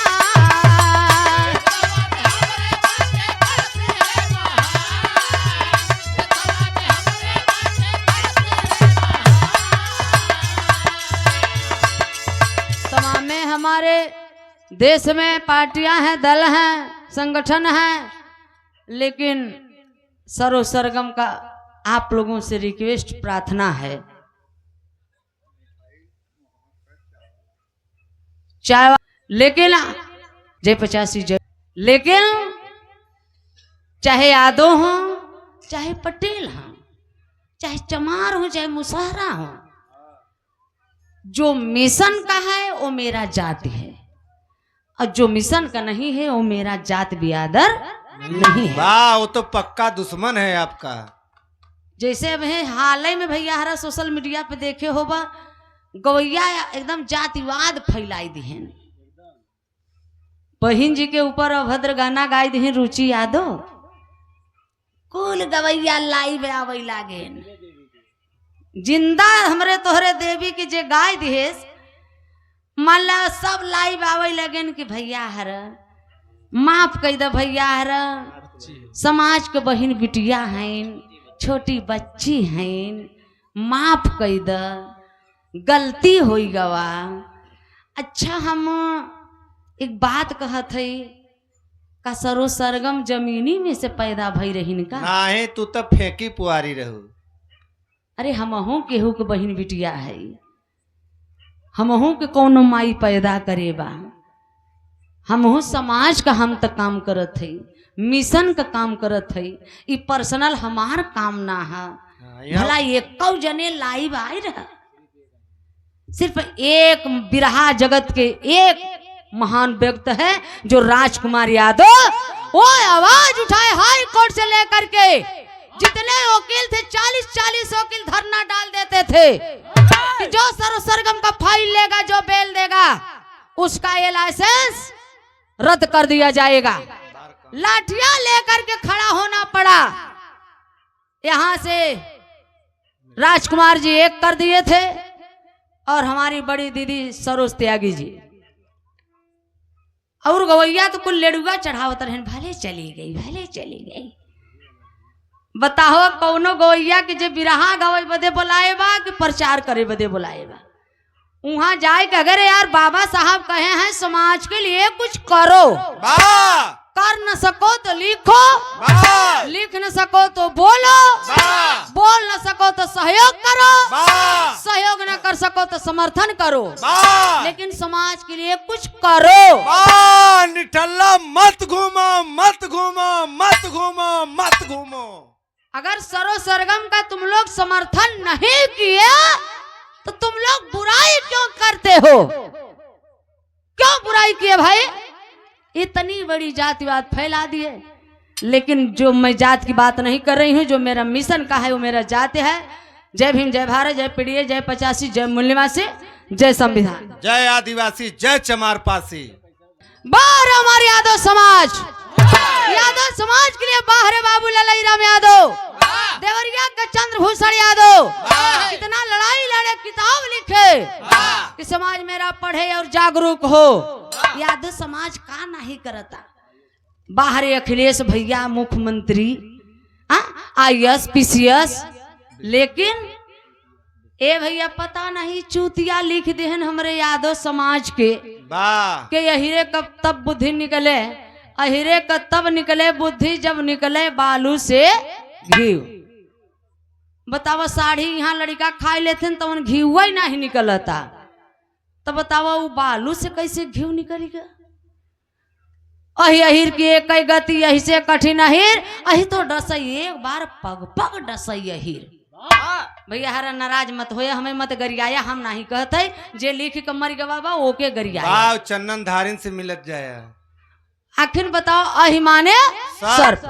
तमाम में हमारे देश में पार्टियां हैं, दल हैं, संगठन हैं, लेकिन सरगम का आप लोगों से रिक्वेस्ट प्रार्थना है, चाहे लेकिन जय 85 जय। लेकिन चाहे यादव हो, चाहे पटेल हो, चाहे चमार हो, चाहे मुसहरा हो, जो मिशन का है वो मेरा जाति है, और जो मिशन का नहीं है वो मेरा जात बिरादर नहीं है। वाह, वो तो पक्का दुश्मन है आपका। जैसे अब है हाल ही में भैया हरा सोशल मीडिया पे देखे होगा, गवैया एकदम जातिवाद फैलाई दिहन, बहन जी के ऊपर अभद्र गाना गाई दिहन रुचि यादव, कुल गवैया लाइव आवे लागे, जिंदा हमरे तोहरे देवी की जे गाय दिहेस, मान ला सब लाइव आवे लगन कि भैया हर माफ कह दे, भैया हर समाज के बहन बिटिया हैं, छोटी बच्ची हैं, माफ कह दे, गलती होई गवा। अच्छा हम एक बात कहत है, का सरो सरगम जमीनी में से पैदा भई रहीन का? नाही, तू तो फेंकी पुआरी रहू। अरे हमहू केहू के बहन बिटिया है, हमहू के कौनो माई पैदा करेबा, हमहू समाज का हम तक काम करत है, मिशन का काम करत है, ई पर्सनल हमार काम ना है। भला एक जने लाइव आई रहा, सिर्फ एक बिरहा जगत के एक महान व्यक्ति है जो राजकुमार यादव, वो आवाज उठाए हाई कोर्ट से लेकर के जितने वकील थे 40-40 वकील धरना डाल देते थे कि जो सरगम का फाइल लेगा, जो बेल देगा, उसका ये लाइसेंस रद्द कर दिया जाएगा। लाठियां लेकर के खड़ा होना पड़ा। यहां से राजकुमार जी एक कर दिए थे और हमारी बड़ी दीदी सरोज त्यागी जी, और गवैया तो कुल लेडुआ चढ़ावत रहन, भले चली गई, भले चली गई। बताओ कौनो गवैया के जे बिरहा गवै बदे बुलाए बा कि प्रचार करे बदे बुलाए बा? वहां जाए कि अगर यार बाबा साहब कहे हैं समाज के लिए कुछ करो, कर न सको तो लिखो, लिख न सको तो बोलो, बोल न सको तो सहयोग करो, सहयोग न कर सको तो समर्थन करो, लेकिन समाज के लिए कुछ करो। निठल्ला मत घूमो, मत घूमो, मत घूमो, मत घूमो। अगर सरो सरगम का तुम लोग समर्थन नहीं किया तो तुम लोग बुराई क्यों करते हो? क्यों बुराई किए भाई? इतनी बड़ी जातिवाद फैला दिए। लेकिन जो मैं जात की बात नहीं कर रही हूँ, जो मेरा मिशन का है वो मेरा जात है। जय भीम, जय भारत, जय पीडीए, जय 85, जय मूल्यवासी, जय संविधान, जय आदिवासी, जय चमार पासी। बाहर हमारे यादव समाज, यादव समाज के लिए बाहर है बाबू ललाई राम यादव, देवरिया का चंद्रभूषण यादव, कितना लड़ाई लड़े, किताब लिखे कि समाज मेरा पढ़े और जागरूक हो। यादव समाज का नहीं करता। बाहर अखिलेश भैया मुख्यमंत्री, IAS PCS, लेकिन ए भैया पता नहीं चूतिया लिख देहन हमरे यादव समाज के यहीरे कब तब बुद्धि निकले, अहिरे का तब निकले बुद्धि जब निकले बालू से घी। बतावा साड़ी यहाँ लड़का खाए लेते तो घी ही नहीं निकलता, तो बतावा वो बालू से कैसे घी निकलेगा? अही अहिर की एक गति, यही से कठिन अहिर, अही तो डसई एक बार पग पग डसई अहिर। भैया हरा नाराज मत होए, हमें मत गरियाया, हम नहीं कहते, जे लिख के मर गवा बा ओके गरियाया। चंदन धारिन से मिलत जाया। आखिर बताओ अहि माने सर्प,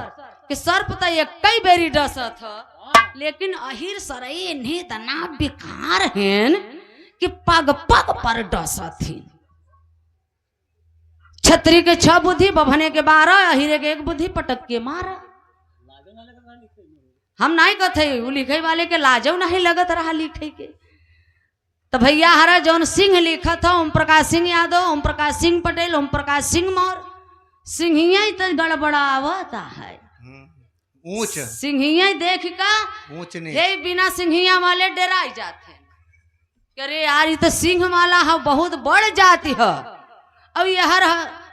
कि सर्प तो एक कई बेरी डसत है, लेकिन अहिर सरई ने तना बेकार हैं कि पग पग पर डसत थी। छतरी के 6 बुद्धि, बभने के 12, अहिरे के 1 बुद्धि, पटक के मारा। हम नहीं कहते वो लिखे वाले के लाजो नहीं लगत रहा लिखे के। तो भैया हरा जौन सिंह लिखा था, ओम प्रकाश सिंह यादव, ओम प्रकाश सिंह पटेल, ओम प्रकाश सिंह मौर्य, सिंहिया तो गड़बड़ावता है। ऊंच सिंहिया देख का ऊंच नहीं, हे बिना सिंहिया वाले डराई जाते। अरे यार ये तो सिंह वाला है, बहुत बड़ जाति है। अब यहर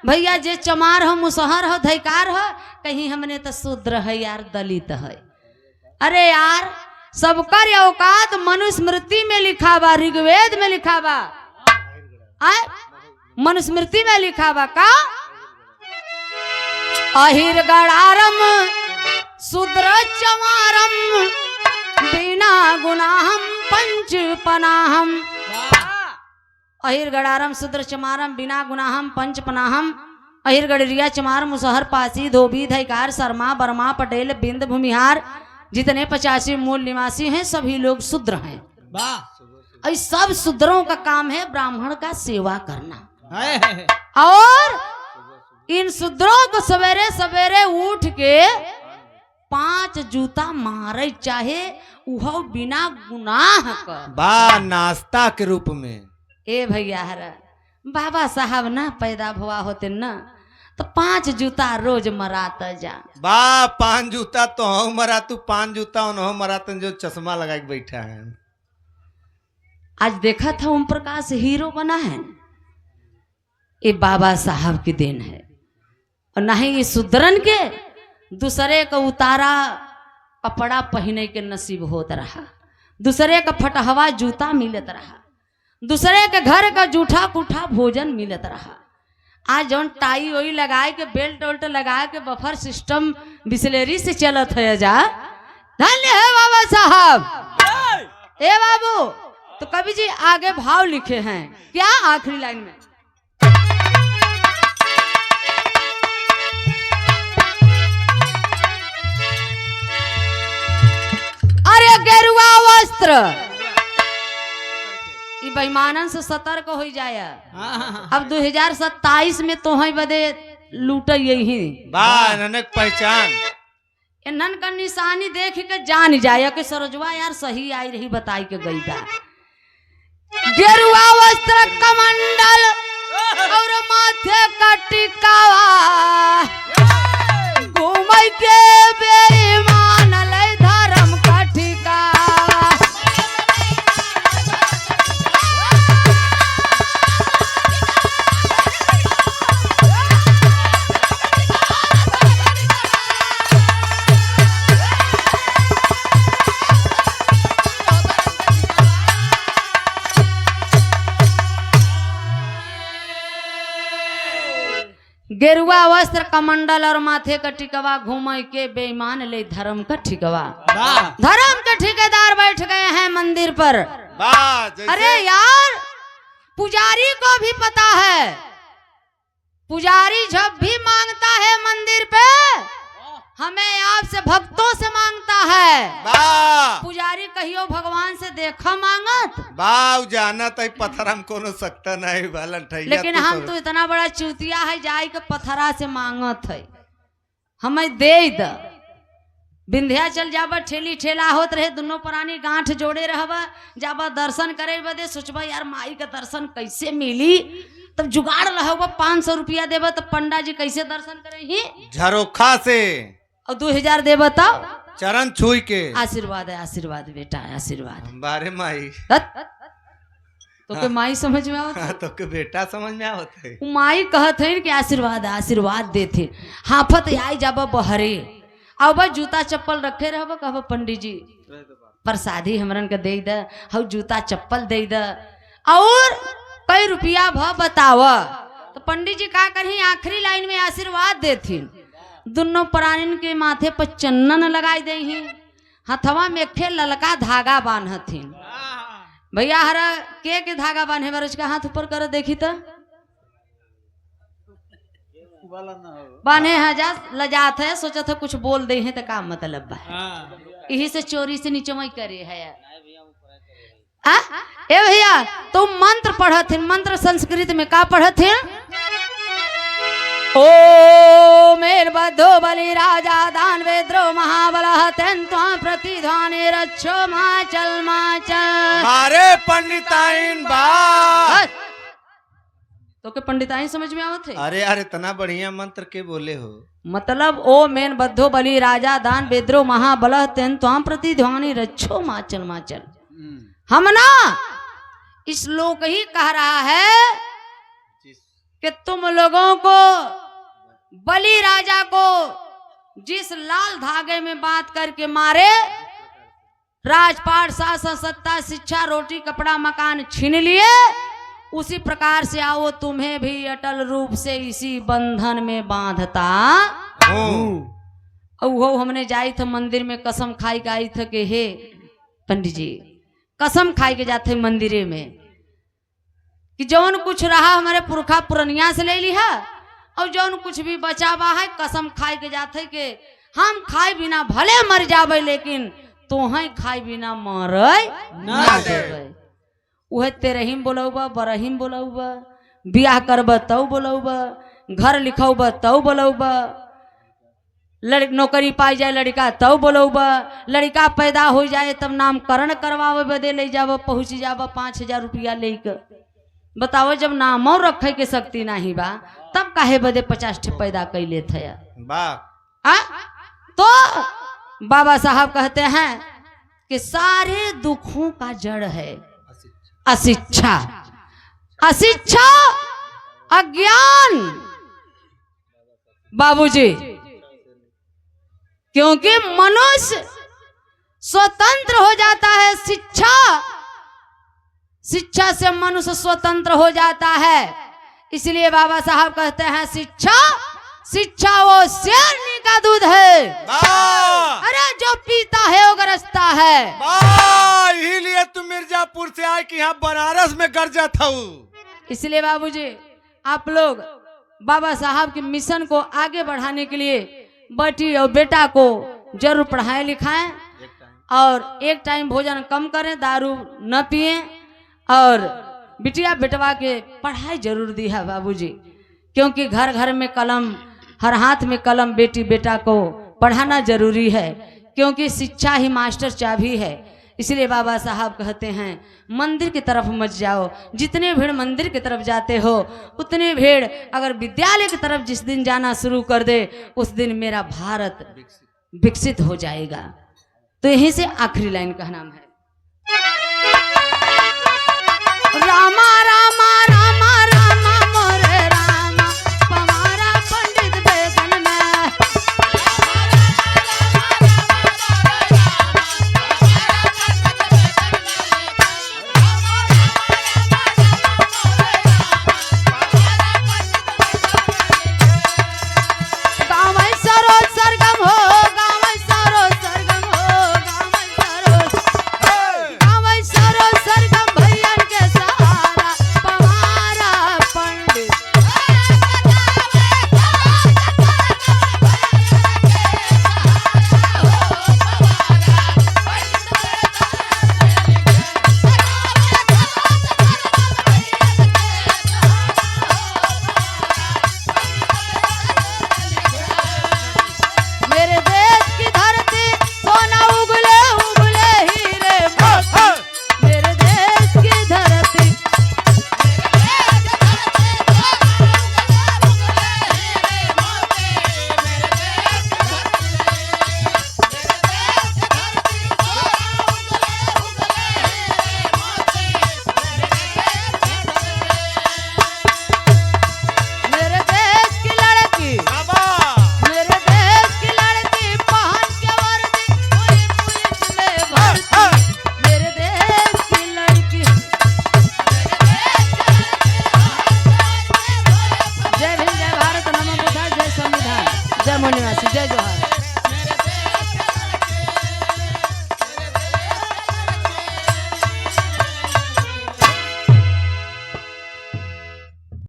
भैया जे चमार हो, मुसहर हो, धैकार हो, कहीं हमने तो शूद्र है यार, दलित है। अरे यार सबकर औकात मनुस्मृति में लिखा बा, ऋग्वेद में लिखा बा, मनुस्मृति में लिखा बा का अहिर गड़ारम शूद्र चमारम बिना गुनाहम पंच पनाहम। अहिर गड़ारम शूद्र चमारम बिना गुनाहम पंच पनाहम। अहिर गड़रिया चमार मुसहर पासी धोबी धैकार शर्मा बर्मा पटेल बिंद भूमिहार जितने 85 मूल निवासी हैं सभी लोग शूद्र हैं। वाह इस सब शूद्रों का काम है ब्राह्मण का सेवा करना। है। और इन शूद्रों को सवेरे सवेरे उठ के 5 जूता मारे चाहे वह बिना गुनाह का। बा नाश्ता के रूप में। ए भैया हरा बाबा साहब ना पैदा हुआ होते ना तो 5 जूता रोज मराता जा। बा 5 जूता तो हो मरा तू 5 जूता उन्हों मरा तन जो चश्मा लगा के बैठा है। आज देखा था ओम प्रकाश हीरो बना है, ये बाबा साहब की देन है। और ना ही ये शूद्रन के दूसरे का उतारा कपड़ा पहने के नसीब होता रहा, दूसरे का फटहवा जूता मिलत रहा, दूसरे के घर का जूठा कुठा भोजन मिलत रहा। आज जौन टाई वही लगाए के बेल्ट उल्ट लगाए के बफर सिस्टम बिस्लेरी से चलत है जा। धन्य है बाबा साहब। ए बाबू तो कवि जी आगे भाव लिखे हैं क्या आखिरी लाइन में? अरे गेरुआ वस्त्र ई बेईमानन से सतर्क हो जाए। अब 2027 में तो है बदे लूट यही बा ननक पहचान इन्हन का निशानी देख के जान जाए कि सरोजवा यार सही आई रही बताई के गई बा। गेरुआ वस्त्र कमंडल और माथे का टिकावा घूमय के बेईमान ले धर्म का ठिकावा। गेरुआ वस्त्र कमंडल और माथे का टिकवा घूमय के बेईमान ले धर्म का ठिकवा। धर्म के ठेकेदार बैठ गए हैं मंदिर पर। अरे यार पुजारी को भी पता है, पुजारी जब भी मांगता है मंदिर पे हमें आपसे भक्तों से मांगता है। पुजारी कहियो भगवान से देखा मांगत बाव जाना तो पत्थर हम कोनो सकता नहीं बालन ठैया। लेकिन हम तो इतना बड़ा चूतिया है जाई के पत्थरा से मांगत है हमें दे द। विंध्याचल जाबा ठेली ठेला होत रहे दोनों प्राणी गांठ जोड़े रहबा जाबा दर्शन करे बदे सोचबा यार माई का दर्शन कैसे मिली। तब जुगाड़ रहोबा 500 रुपया देबा तो पंडा जी कैसे दर्शन करे ही झरोखा से और 2000 देबा तब चरण छुई के। आशीर्वाद है आशीर्वाद बेटा आशीर्वाद। बारे माई तो के माई समझ में आवत तो के बेटा समझ में आवत है। माई कहत है कि आशीर्वाद आशीर्वाद देथे हाफत आई जाबा बहरे अब जूता चप्पल रखे रहब कहब पंडित जी प्रसादी हमरन के दे द हऊ जूता चप्पल दे द और कई रुपया भ बताव। तो पंडित जी का करही आखिरी लाइन में आशीर्वाद देथिन दोनों प्राणीन के माथे पर चंदन लगाई दही हथवा में एक ललका धागा बांधथिन। भैया हरा के धागा बांधे बार उसका हाथ ऊपर कर देखी तो बांधे जा लजात है सोचा था कुछ बोल दे हैं तो का मतलब बा यही से चोरी से नीचे मई करे है। ए भैया तुम मंत्र पढ़त मंत्र संस्कृत में का पढ़त ओ मेर बद्धो बलि राजा दान वेद्रो महाबलः तेन्त्वा प्रतिध्वनि रक्षो माचल माचल। अरे पंडिताइन बा तो के पंडिताइन समझ में आवत है। अरे अरे इतना बढ़िया मंत्र के बोले हो मतलब ओ मेन बद्धो बलि राजा दान वेद्रो महाबलः तेन्त्वा प्रतिध्वनि रक्षो माचल माचल। हम ना इस श्लोक ही कह रहा है कि तुम लोगों को बलि राजा को जिस लाल धागे में बात करके मारे राजपाट शासन सत्ता शिक्षा रोटी कपड़ा मकान छीन लिए उसी प्रकार से आओ तुम्हें भी अटल रूप से इसी बंधन में बांधता और वो हमने जाई थे मंदिर में कसम खाई के आई थे कि हे पंडित जी कसम खाई के जाते मंदिरे में कि जौन कुछ रहा हमारे पुरखा पुरनिया से ले लिहा और जौन कुछ भी बचावा है कसम खाई के जाते कि हम खाए बिना भले मर जावे लेकिन तोहें खाए बिना मरे ना देवे। उहे तेरहिम बोलौबा बरहिम बोलौबा बियाह करब तब बोलौबा घर लिखौबा तब बोलौबा नौकरी पाई जाए लड़का तब बोलौबा लड़का पैदा हो जाए तब नामकरण करवावे बदे ले जाब पहुँच जाब 5,000 रुपया लेकर। बताओ जब नामो रखे के शक्ति नहीं बा तब काहे बदे 50 ठे पैदा कैले थे। तो बाबा साहब कहते हैं कि सारे दुखों का जड़ है अशिक्षा, अशिक्षा अज्ञान बाबूजी। क्योंकि मनुष्य स्वतंत्र हो जाता है शिक्षा, शिक्षा से मनुष्य स्वतंत्र हो जाता है। इसलिए बाबा साहब कहते हैं शिक्षा, शिक्षा वो शेरनी का दूध है, अरे जो पीता है वो गरजता है। इसीलिए तुम मिर्जापुर से आए कि यहाँ बनारस में गरजा था। इसलिए बाबूजी आप लोग बाबा साहब के मिशन को आगे बढ़ाने के लिए बेटी और बेटा को जरूर पढ़ाएं लिखाएं और एक टाइम भोजन कम करें, दारू न पिए और बिटिया बेटवा के पढ़ाई जरूर दी है बाबूजी। क्योंकि घर घर में कलम, हर हाथ में कलम, बेटी बेटा को पढ़ाना जरूरी है क्योंकि शिक्षा ही मास्टर चाबी है। इसलिए बाबा साहब कहते हैं मंदिर की तरफ मत जाओ, जितने भीड़ मंदिर की तरफ जाते हो उतने भीड़ अगर विद्यालय की तरफ जिस दिन जाना शुरू कर दे उस दिन मेरा भारत विकसित हो जाएगा। तो यहीं से आखिरी लाइन का नाम है